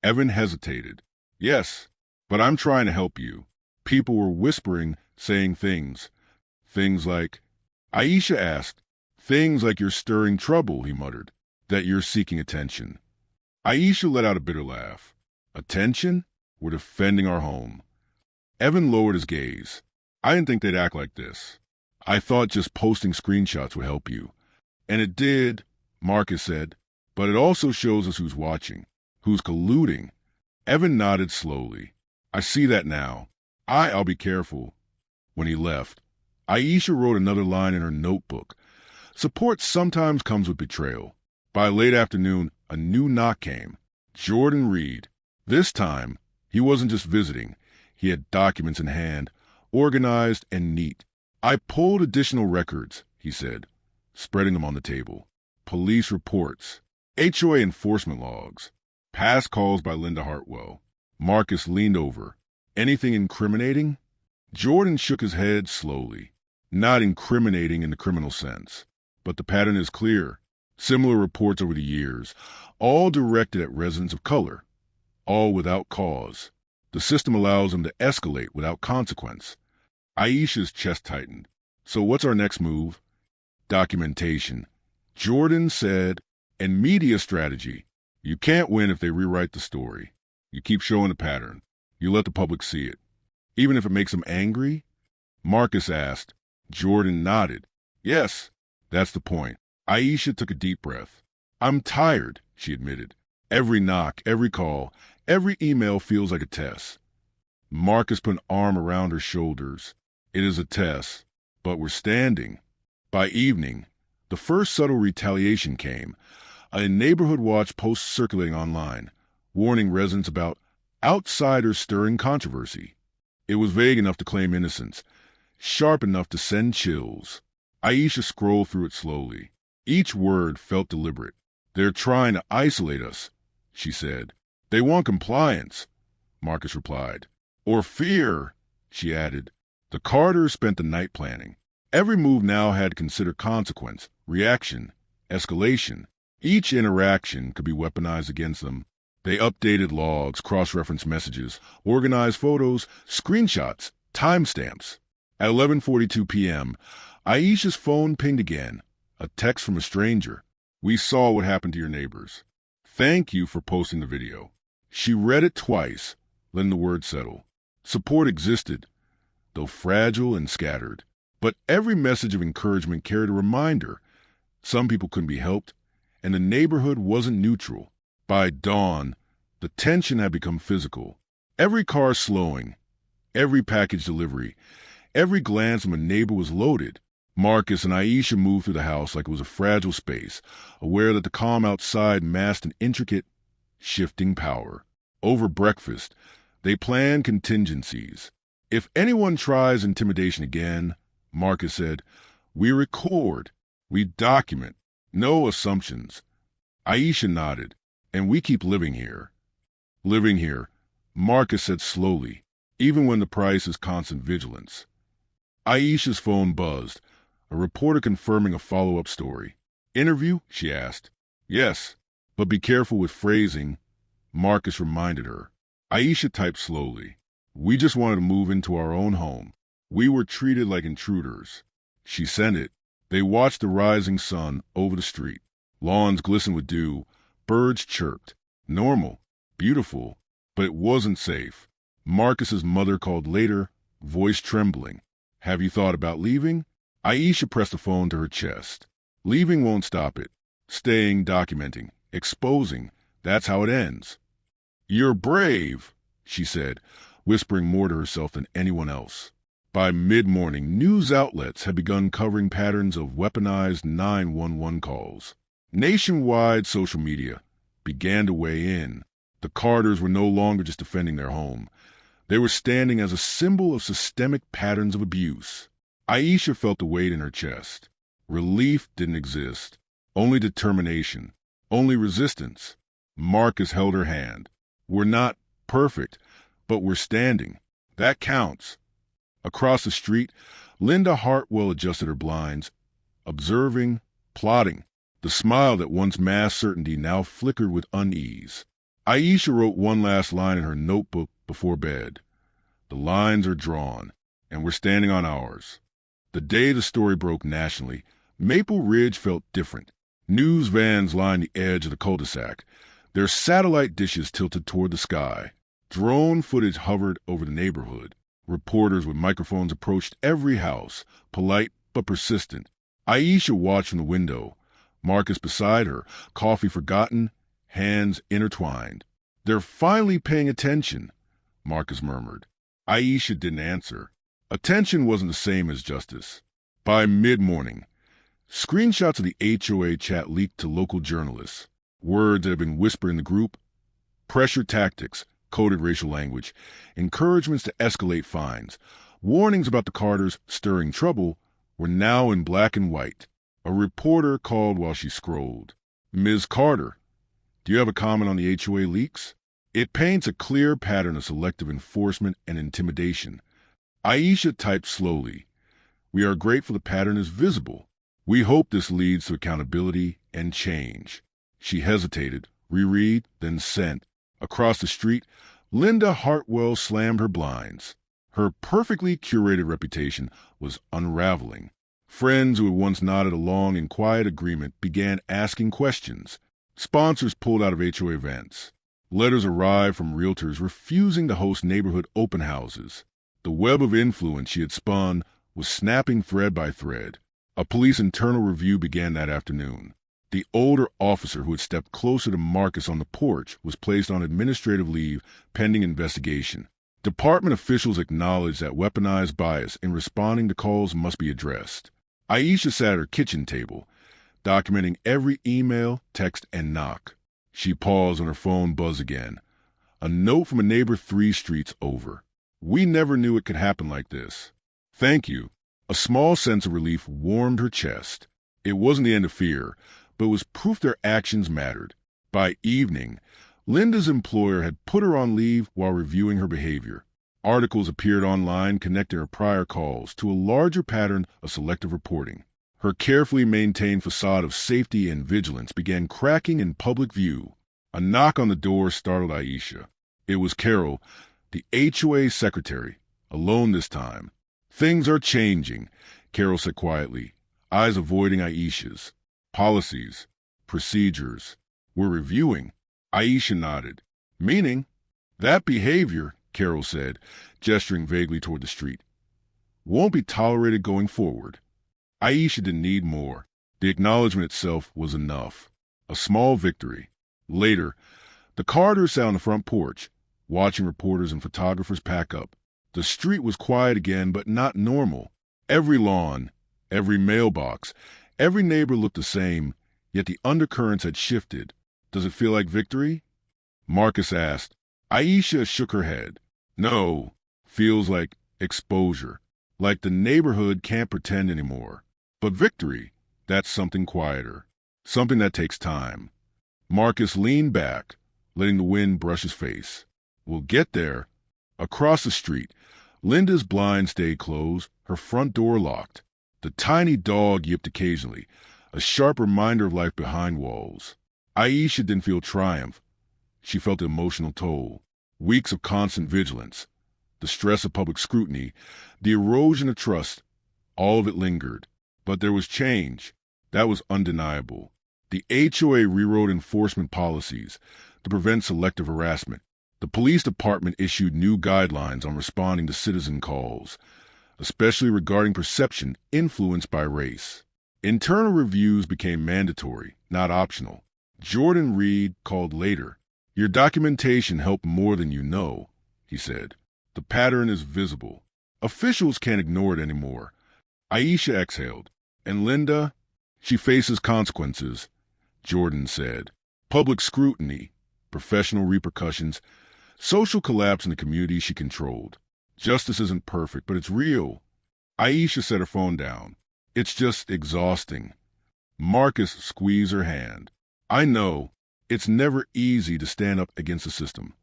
Evan hesitated. Yes, but I'm trying to help you. People were whispering, saying things. Things like, Aisha asked. Things like you're stirring trouble, he muttered. That you're seeking attention. Aisha let out a bitter laugh. Attention? We're defending our home. Evan lowered his gaze. I didn't think they'd act like this. I thought just posting screenshots would help you. And it did, Marcus said. But it also shows us who's watching, who's colluding. Evan nodded slowly. I see that now. I'll be careful. When he left, Aisha wrote another line in her notebook. Support sometimes comes with betrayal. By late afternoon, a new knock came. Jordan Reed. This time, he wasn't just visiting. He had documents in hand, organized and neat. I pulled additional records, he said, spreading them on the table. Police reports, HOA enforcement logs, past calls by Linda Hartwell. Marcus leaned over. Anything incriminating? Jordan shook his head slowly. Not incriminating in the criminal sense, but the pattern is clear. Similar reports over the years, all directed at residents of color, all without cause. The system allows them to escalate without consequence. Aisha's chest tightened. So what's our next move? Documentation. Jordan said, and media strategy. You can't win if they rewrite the story. You keep showing the pattern. You let the public see it. Even if it makes them angry? Marcus asked, Jordan nodded. Yes, that's the point. Aisha took a deep breath. I'm tired, she admitted. Every knock, every call, every email feels like a test. Marcus put an arm around her shoulders. It is a test, but we're standing. By evening, the first subtle retaliation came. A neighborhood watch post circulating online, warning residents about outsiders stirring controversy. It was vague enough to claim innocence, sharp enough to send chills. Aisha scrolled through it slowly. Each word felt deliberate. They're trying to isolate us, she said. They want compliance, Marcus replied. Or fear, she added. The Carters spent the night planning. Every move now had to consider consequence, reaction, escalation. Each interaction could be weaponized against them. They updated logs, cross-referenced messages, organized photos, screenshots, timestamps. At 11:42 p.m., Aisha's phone pinged again. A text from a stranger. We saw what happened to your neighbors. Thank you for posting the video. She read it twice, letting the words settle. Support existed, though fragile and scattered. But every message of encouragement carried a reminder. Some people couldn't be helped, and the neighborhood wasn't neutral. By dawn, the tension had become physical. Every car slowing, every package delivery, every glance from a neighbor was loaded. Marcus and Aisha moved through the house like it was a fragile space, aware that the calm outside masked an intricate, shifting power. Over breakfast, they planned contingencies. If anyone tries intimidation again, Marcus said, we record, we document, no assumptions. Aisha nodded. And we keep living here. Living here, Marcus said slowly, even when the price is constant vigilance. Aisha's phone buzzed, a reporter confirming a follow-up story. Interview? She asked. Yes, but be careful with phrasing, Marcus reminded her. Aisha typed slowly. We just wanted to move into our own home. We were treated like intruders. She sent it. They watched the rising sun over the street. Lawns glistened with dew. Birds chirped. Normal, beautiful, but it wasn't safe. Marcus's mother called later, voice trembling. Have you thought about leaving? Aisha pressed the phone to her chest. Leaving won't stop it. Staying, documenting, exposing, that's how it ends. You're brave, she said, whispering more to herself than anyone else. By mid-morning, news outlets had begun covering patterns of weaponized 911 calls. Nationwide social media began to weigh in. The Carters were no longer just defending their home. They were standing as a symbol of systemic patterns of abuse. Aisha felt the weight in her chest. Relief didn't exist. Only determination. Only resistance. Marcus held her hand. We're not perfect, but we're standing. That counts. Across the street, Linda Hartwell adjusted her blinds, observing, plotting. The smile that once masked certainty now flickered with unease. Aisha wrote one last line in her notebook before bed. The lines are drawn, and we're standing on ours. The day the story broke nationally, Maple Ridge felt different. News vans lined the edge of the cul-de-sac, their satellite dishes tilted toward the sky. Drone footage hovered over the neighborhood. Reporters with microphones approached every house, polite but persistent. Aisha watched from the window. Marcus beside her, coffee forgotten, hands intertwined. They're finally paying attention, Marcus murmured. Aisha didn't answer. Attention wasn't the same as justice. By mid-morning, screenshots of the HOA chat leaked to local journalists. Words that had been whispered in the group, pressure tactics, coded racial language, encouragements to escalate fines, warnings about the Carters stirring trouble were now in black and white. A reporter called while she scrolled. Ms. Carter, do you have a comment on the HOA leaks? It paints a clear pattern of selective enforcement and intimidation. Aisha typed slowly. We are grateful the pattern is visible. We hope this leads to accountability and change. She hesitated, reread, then sent. Across the street, Linda Hartwell slammed her blinds. Her perfectly curated reputation was unraveling. Friends who had once nodded along in quiet agreement began asking questions. Sponsors pulled out of HOA events. Letters arrived from realtors refusing to host neighborhood open houses. The web of influence she had spun was snapping thread by thread. A police internal review began that afternoon. The older officer who had stepped closer to Marcus on the porch was placed on administrative leave pending investigation. Department officials acknowledged that weaponized bias in responding to calls must be addressed. Aisha sat at her kitchen table, documenting every email, text, and knock. She paused when her phone buzzed again. A note from a neighbor 3 streets over. "We never knew it could happen like this. Thank you." A small sense of relief warmed her chest. It wasn't the end of fear, but it was proof their actions mattered. By evening, Linda's employer had put her on leave while reviewing her behavior. Articles appeared online connecting her prior calls to a larger pattern of selective reporting. Her carefully maintained facade of safety and vigilance began cracking in public view. A knock on the door startled Aisha. It was Carol, the HOA secretary, alone this time. "Things are changing," Carol said quietly, eyes avoiding Aisha's. "Policies, procedures. We're reviewing." Aisha nodded. "Meaning?" "That behavior," Carol said, gesturing vaguely toward the street, "won't be tolerated going forward." Aisha didn't need more. The acknowledgement itself was enough. A small victory. Later, the Carters sat on the front porch, watching reporters and photographers pack up. The street was quiet again, but not normal. Every lawn, every mailbox, every neighbor looked the same, yet the undercurrents had shifted. "Does it feel like victory?" Marcus asked. Aisha shook her head. "No, feels like exposure. Like the neighborhood can't pretend anymore. But victory, that's something quieter. Something that takes time." Marcus leaned back, letting the wind brush his face. "We'll get there." Across the street, Linda's blinds stayed closed, her front door locked. The tiny dog yipped occasionally, a sharp reminder of life behind walls. Aisha didn't feel triumph. She felt the emotional toll. Weeks of constant vigilance, the stress of public scrutiny, the erosion of trust, all of it lingered. But there was change. That was undeniable. The HOA rewrote enforcement policies to prevent selective harassment. The police department issued new guidelines on responding to citizen calls, especially regarding perception influenced by race. Internal reviews became mandatory, not optional. Jordan Reed called later. "Your documentation helped more than you know," he said. "The pattern is visible. Officials can't ignore it anymore." Aisha exhaled. "And Linda? She faces consequences," Jordan said. "Public scrutiny, professional repercussions, social collapse in the community she controlled. Justice isn't perfect, but it's real." Aisha set her phone down. "It's just exhausting." Marcus squeezed her hand. "I know. It's never easy to stand up against the system."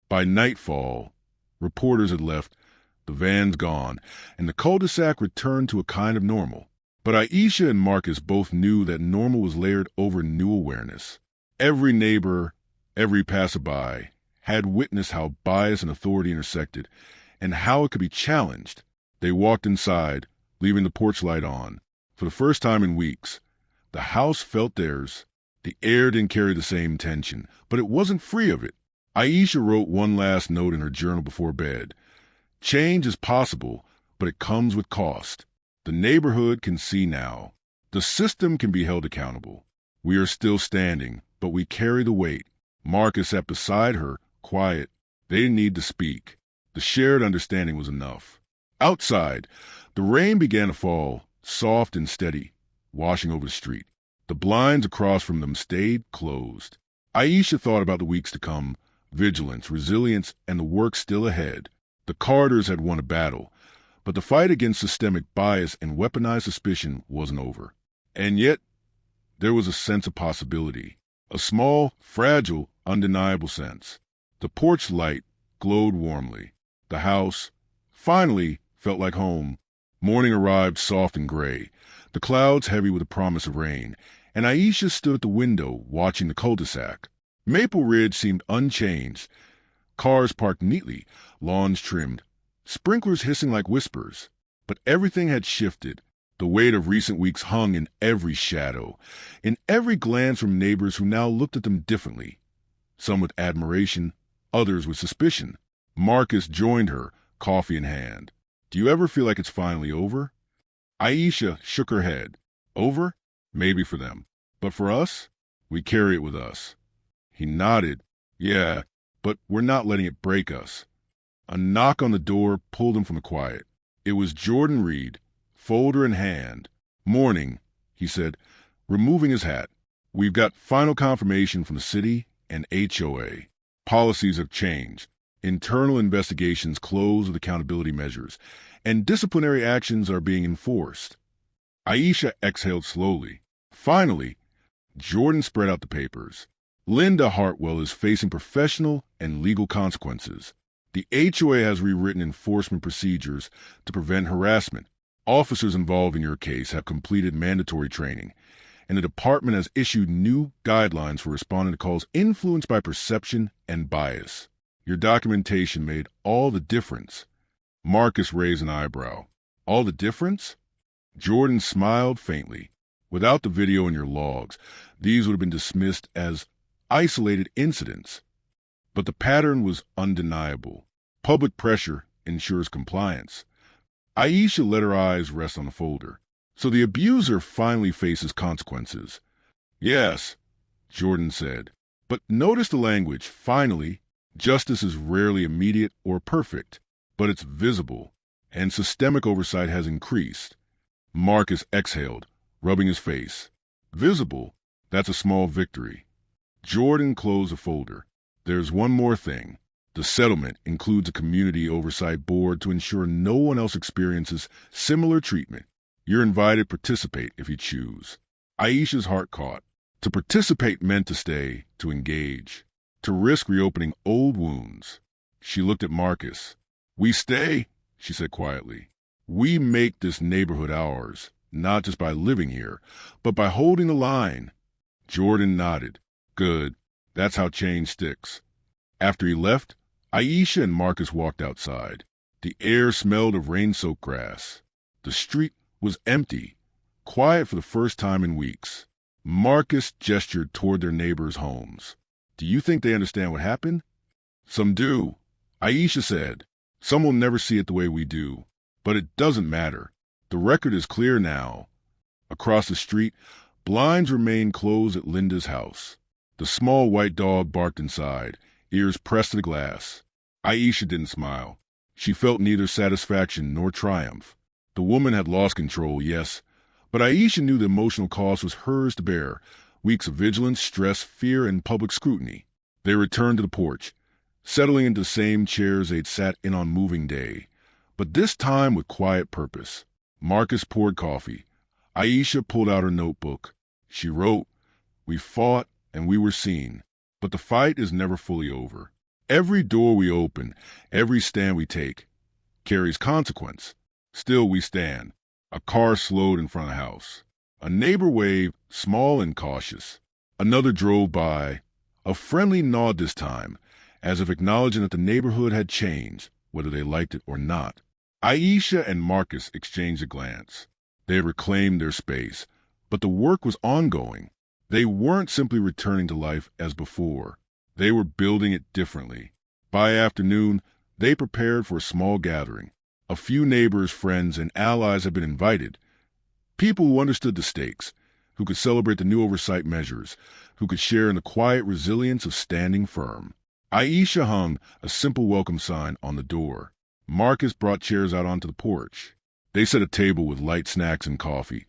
By nightfall, reporters had left, the van's gone, and the cul-de-sac returned to a kind of normal. But Aisha and Marcus both knew that normal was layered over new awareness. Every neighbor, every passerby, had witnessed how bias and authority intersected, and how it could be challenged. They walked inside, leaving the porch light on. For the first time in weeks, the house felt theirs. The air didn't carry the same tension, but it wasn't free of it. Aisha wrote one last note in her journal before bed. "Change is possible, but it comes with cost. The neighborhood can see now. The system can be held accountable. We are still standing, but we carry the weight." Marcus sat beside her, quiet. They didn't need to speak. The shared understanding was enough. Outside, the rain began to fall, soft and steady, washing over the street. The blinds across from them stayed closed. Aisha thought about the weeks to come, vigilance, resilience, and the work still ahead. The Carters had won a battle, but the fight against systemic bias and weaponized suspicion wasn't over. And yet, there was a sense of possibility. A small, fragile, undeniable sense. The porch light glowed warmly. The house, finally, felt like home. Morning arrived soft and gray, the clouds heavy with the promise of rain, and Aisha stood at the window watching the cul-de-sac. Maple Ridge seemed unchanged. Cars parked neatly, lawns trimmed, sprinklers hissing like whispers. But everything had shifted. The weight of recent weeks hung in every shadow, in every glance from neighbors who now looked at them differently. Some with admiration, others with suspicion. Marcus joined her, coffee in hand. "Do you ever feel like it's finally over?" Aisha shook her head. Over? Maybe for them. But for us? We carry it with us. He nodded. Yeah, but we're not letting it break us. A knock on the door pulled him from the quiet. It was Jordan Reed, folder in hand. Morning, he said, removing his hat. We've got final confirmation from the city and HOA. Policies have changed. Internal investigations closed with accountability measures, and disciplinary actions are being enforced. Aisha exhaled slowly. Finally, Jordan spread out the papers. Linda Hartwell is facing professional and legal consequences. The HOA has rewritten enforcement procedures to prevent harassment. Officers involved in your case have completed mandatory training, and the department has issued new guidelines for responding to calls influenced by perception and bias. Your documentation made all the difference. Marcus raised an eyebrow. All the difference? Jordan smiled faintly. Without the video in your logs, these would have been dismissed as isolated incidents. But the pattern was undeniable. Public pressure ensures compliance. Aisha let her eyes rest on the folder. So the abuser finally faces consequences. Yes, Jordan said. But notice the language. Finally, justice is rarely immediate or perfect, but it's visible, and systemic oversight has increased. Marcus exhaled, rubbing his face. Visible? That's a small victory. Jordan closed the folder. There's one more thing. The settlement includes a community oversight board to ensure no one else experiences similar treatment. You're invited to participate if you choose. Aisha's heart caught. To participate meant to stay, to engage, to risk reopening old wounds. She looked at Marcus. We stay, she said quietly. We make this neighborhood ours, not just by living here, but by holding the line. Jordan nodded. Good. That's how change sticks. After he left, Aisha and Marcus walked outside. The air smelled of rain-soaked grass. The street was empty, quiet for the first time in weeks. Marcus gestured toward their neighbors' homes. Do you think they understand what happened? Some do. Aisha said, some will never see it the way we do. But it doesn't matter. The record is clear now. Across the street, blinds remained closed at Linda's house. The small white dog barked inside, ears pressed to the glass. Aisha didn't smile. She felt neither satisfaction nor triumph. The woman had lost control, yes, but Aisha knew the emotional cost was hers to bear. Weeks of vigilance, stress, fear, and public scrutiny. They returned to the porch, settling into the same chairs they'd sat in on moving day, but this time with quiet purpose. Marcus poured coffee. Aisha pulled out her notebook. She wrote, We fought and we were seen, but the fight is never fully over. Every door we open, every stand we take, carries consequence. Still we stand. A car slowed in front of the house. A neighbor waved, small and cautious. Another drove by. A friendly nod this time, as if acknowledging that the neighborhood had changed, whether they liked it or not. Aisha and Marcus exchanged a glance. They had reclaimed their space, but the work was ongoing. They weren't simply returning to life as before. They were building it differently. By afternoon, they prepared for a small gathering. A few neighbors, friends, and allies had been invited. People who understood the stakes, who could celebrate the new oversight measures, who could share in the quiet resilience of standing firm. Aisha hung a simple welcome sign on the door. Marcus brought chairs out onto the porch. They set a table with light snacks and coffee,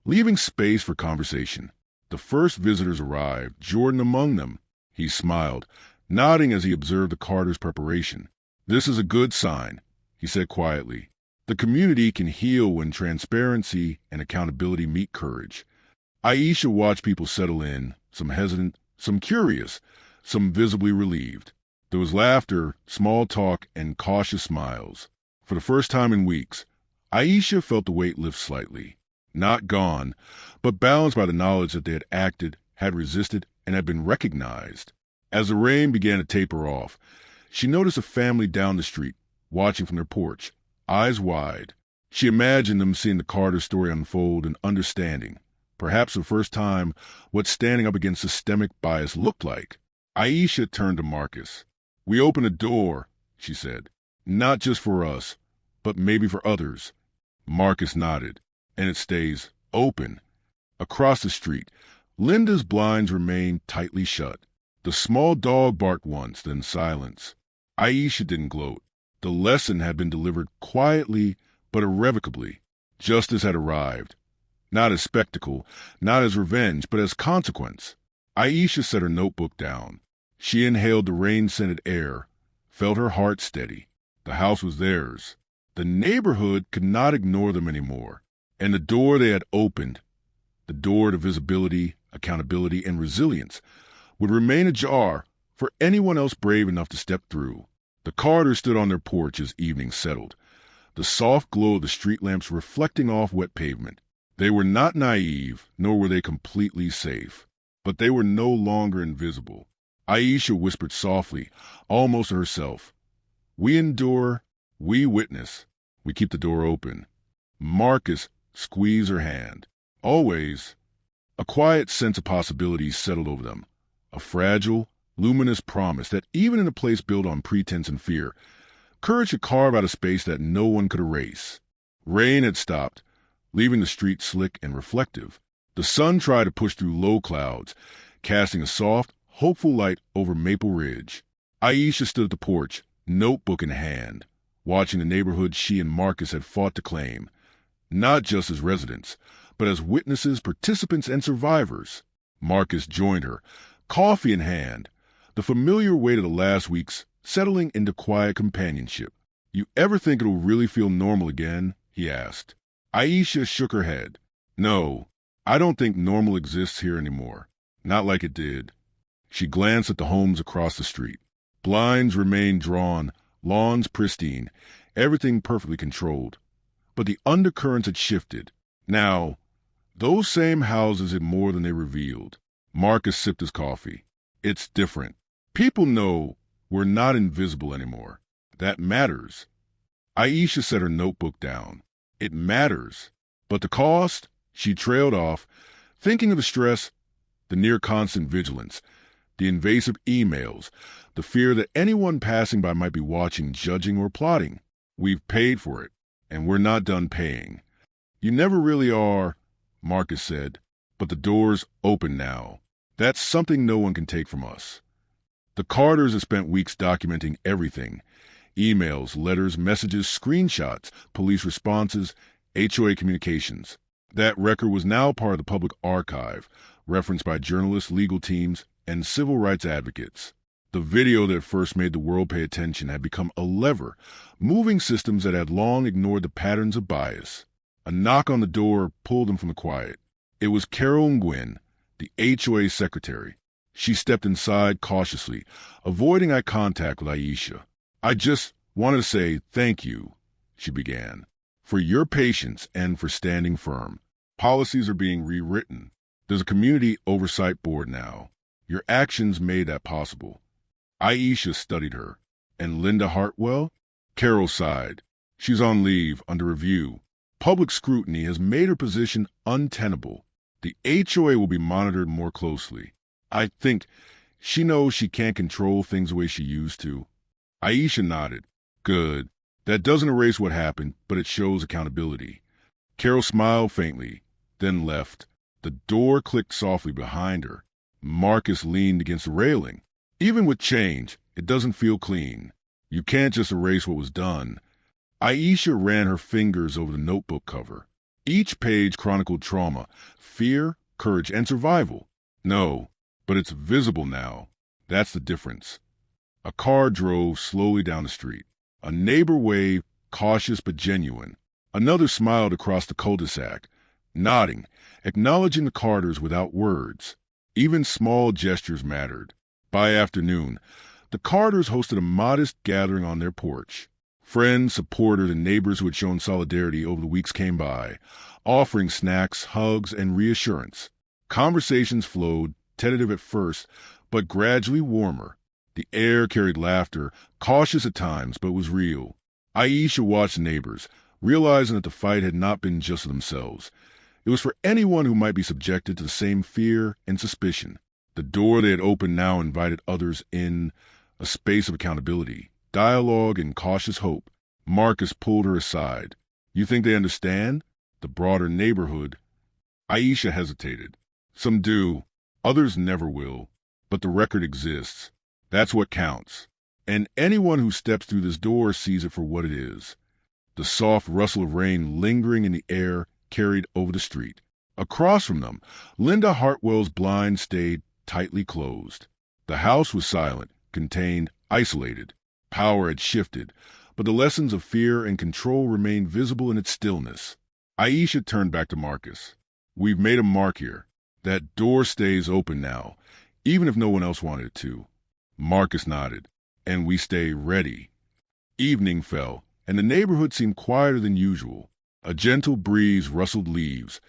leaving space for conversation. The first visitors arrived, Jordan among them. He smiled, nodding as he observed the Carter's preparation. This is a good sign, he said quietly. The community can heal when transparency and accountability meet courage. Aisha watched people settle in, some hesitant, some curious, some visibly relieved. There was laughter, small talk, and cautious smiles. For the first time in weeks, Aisha felt the weight lift slightly. Not gone, but balanced by the knowledge that they had acted, had resisted, and had been recognized. As the rain began to taper off, she noticed a family down the street, watching from their porch, eyes wide. She imagined them seeing the Carter story unfold and understanding, perhaps for the first time, what standing up against systemic bias looked like. Aisha turned to Marcus. We opened a door, she said, not just for us, but maybe for others. Marcus nodded. and it stays open. Across the street, Linda's blinds remained tightly shut. The small dog barked once, then silence. Aisha didn't gloat. The lesson had been delivered quietly but irrevocably. Justice had arrived. Not as spectacle, not as revenge, but as consequence. Aisha set her notebook down. She inhaled the rain-scented air, felt her heart steady. The house was theirs. The neighborhood could not ignore them anymore. And the door they had opened, the door to visibility, accountability, and resilience, would remain ajar for anyone else brave enough to step through. The Carters stood on their porch as evening settled, the soft glow of the street lamps reflecting off wet pavement. They were not naive, nor were they completely safe, but they were no longer invisible. Aisha whispered softly, almost to herself, "We endure, we witness, we keep the door open." Marcus squeezed her hand. Always, a quiet sense of possibility settled over them, a fragile, luminous promise that even in a place built on pretense and fear, courage could carve out a space that no one could erase. Rain had stopped, leaving the street slick and reflective. The sun tried to push through low clouds, casting a soft, hopeful light over Maple Ridge. Aisha stood at the porch, notebook in hand, watching the neighborhood she and Marcus had fought to claim, not just as residents, but as witnesses, participants, and survivors. Marcus joined her, coffee in hand, the familiar weight of the last weeks settling into quiet companionship. "You ever think it'll really feel normal again?" he asked. Aisha shook her head. "No, I don't think normal exists here anymore. Not like it did." She glanced at the homes across the street. Blinds remained drawn, lawns pristine, everything perfectly controlled. But the undercurrents had shifted. Now, those same houses had more than they revealed. Marcus sipped his coffee. "It's different. People know we're not invisible anymore. That matters." Aisha set her notebook down. "It matters. But the cost?" She trailed off, thinking of the stress, the near-constant vigilance, the invasive emails, the fear that anyone passing by might be watching, judging, or plotting. "We've paid for it, and we're not done paying." "You never really are," Marcus said, "but the door's open now. That's something no one can take from us." The Carters had spent weeks documenting everything: emails, letters, messages, screenshots, police responses, HOA communications. That record was now part of the public archive, referenced by journalists, legal teams, and civil rights advocates. The video that first made the world pay attention had become a lever, moving systems that had long ignored the patterns of bias. A knock on the door pulled them from the quiet. It was Carol Nguyen, the HOA secretary. She stepped inside cautiously, avoiding eye contact with Aisha. "I just wanted to say thank you," she began, "for your patience and for standing firm. Policies are being rewritten. There's a community oversight board now. Your actions made that possible." Aisha studied her. "And Linda Hartwell?" Carol sighed. "She's on leave, under review. Public scrutiny has made her position untenable. The HOA will be monitored more closely. I think she knows she can't control things the way she used to." Aisha nodded. "Good. That doesn't erase what happened, but it shows accountability." Carol smiled faintly, then left. The door clicked softly behind her. Marcus leaned against the railing. "Even with change, it doesn't feel clean. You can't just erase what was done." Aisha ran her fingers over the notebook cover. Each page chronicled trauma, fear, courage, and survival. "No, but it's visible now. That's the difference." A car drove slowly down the street. A neighbor waved, cautious but genuine. Another smiled across the cul-de-sac, nodding, acknowledging the Carters without words. Even small gestures mattered. By afternoon, the Carters hosted a modest gathering on their porch. Friends, supporters, and neighbors who had shown solidarity over the weeks came by, offering snacks, hugs, and reassurance. Conversations flowed, tentative at first, but gradually warmer. The air carried laughter, cautious at times, but was real. Aisha watched the neighbors, realizing that the fight had not been just for themselves. It was for anyone who might be subjected to the same fear and suspicion. The door they had opened now invited others in, a space of accountability, dialogue, and cautious hope. Marcus pulled her aside. "You think they understand? the broader neighborhood. Aisha hesitated. Some do, others never will, but the record exists. That's what counts. And anyone who steps through this door sees it for what it is. The soft rustle of rain lingering in the air carried over the street. Across from them, Linda Hartwell's blind stayed tightly closed. The house was silent, contained, isolated. Power had shifted, but the lessons of fear and control remained visible in its stillness. Aisha turned back to Marcus. We've made a mark here. That door stays open now, even if no one else wanted it to. Marcus nodded. And we stay ready. Evening fell, and the neighborhood seemed quieter than usual. A gentle breeze rustled leaves,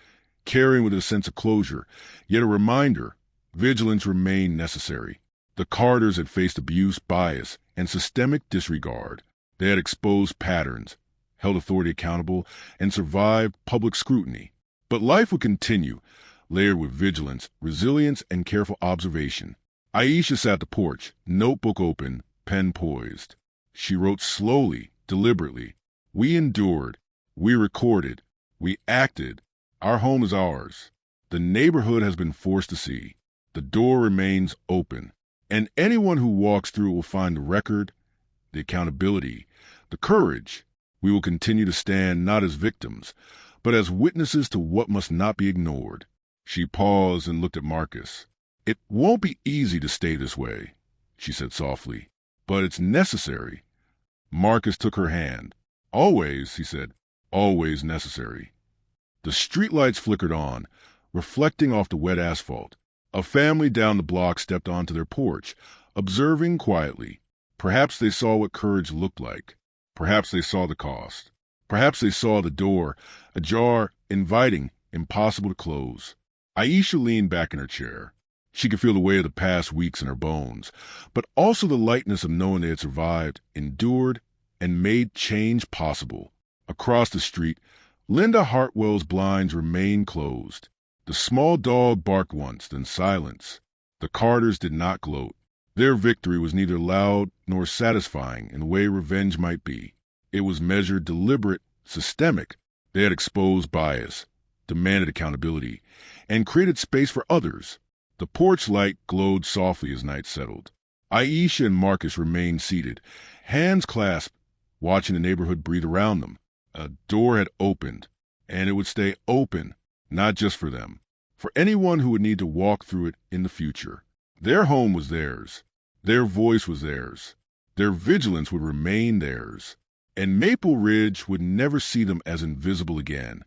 carrying with it a sense of closure, yet a reminder, vigilance remained necessary. The Carters had faced abuse, bias, and systemic disregard. They had exposed patterns, held authority accountable, and survived public scrutiny. But life would continue, layered with vigilance, resilience, and careful observation. Aisha sat at the porch, notebook open, pen poised. She wrote slowly, deliberately. We endured. We recorded. We acted. Our home is ours. The neighborhood has been forced to see. The door remains open. And anyone who walks through it will find the record, the accountability, the courage. We will continue to stand not as victims, but as witnesses to what must not be ignored. She paused and looked at Marcus. It won't be easy to stay this way, she said softly, but it's necessary. Marcus took her hand. Always, he said, always necessary. The streetlights flickered on, reflecting off the wet asphalt. A family down the block stepped onto their porch, observing quietly. Perhaps they saw what courage looked like. Perhaps they saw the cost. Perhaps they saw the door, ajar, inviting, impossible to close. Aisha leaned back in her chair. She could feel the weight of the past weeks in her bones, but also the lightness of knowing they had survived, endured, and made change possible. Across the street, Linda Hartwell's blinds remained closed. The small dog barked once, then silence. The Carters did not gloat. Their victory was neither loud nor satisfying in the way revenge might be. It was measured, deliberate, systemic. They had exposed bias, demanded accountability, and created space for others. The porch light glowed softly as night settled. Aisha and Marcus remained seated, hands clasped, watching the neighborhood breathe around them. A door had opened, and it would stay open, not just for them, for anyone who would need to walk through it in the future. Their home was theirs. Their voice was theirs. Their vigilance would remain theirs. And Maple Ridge would never see them as invisible again.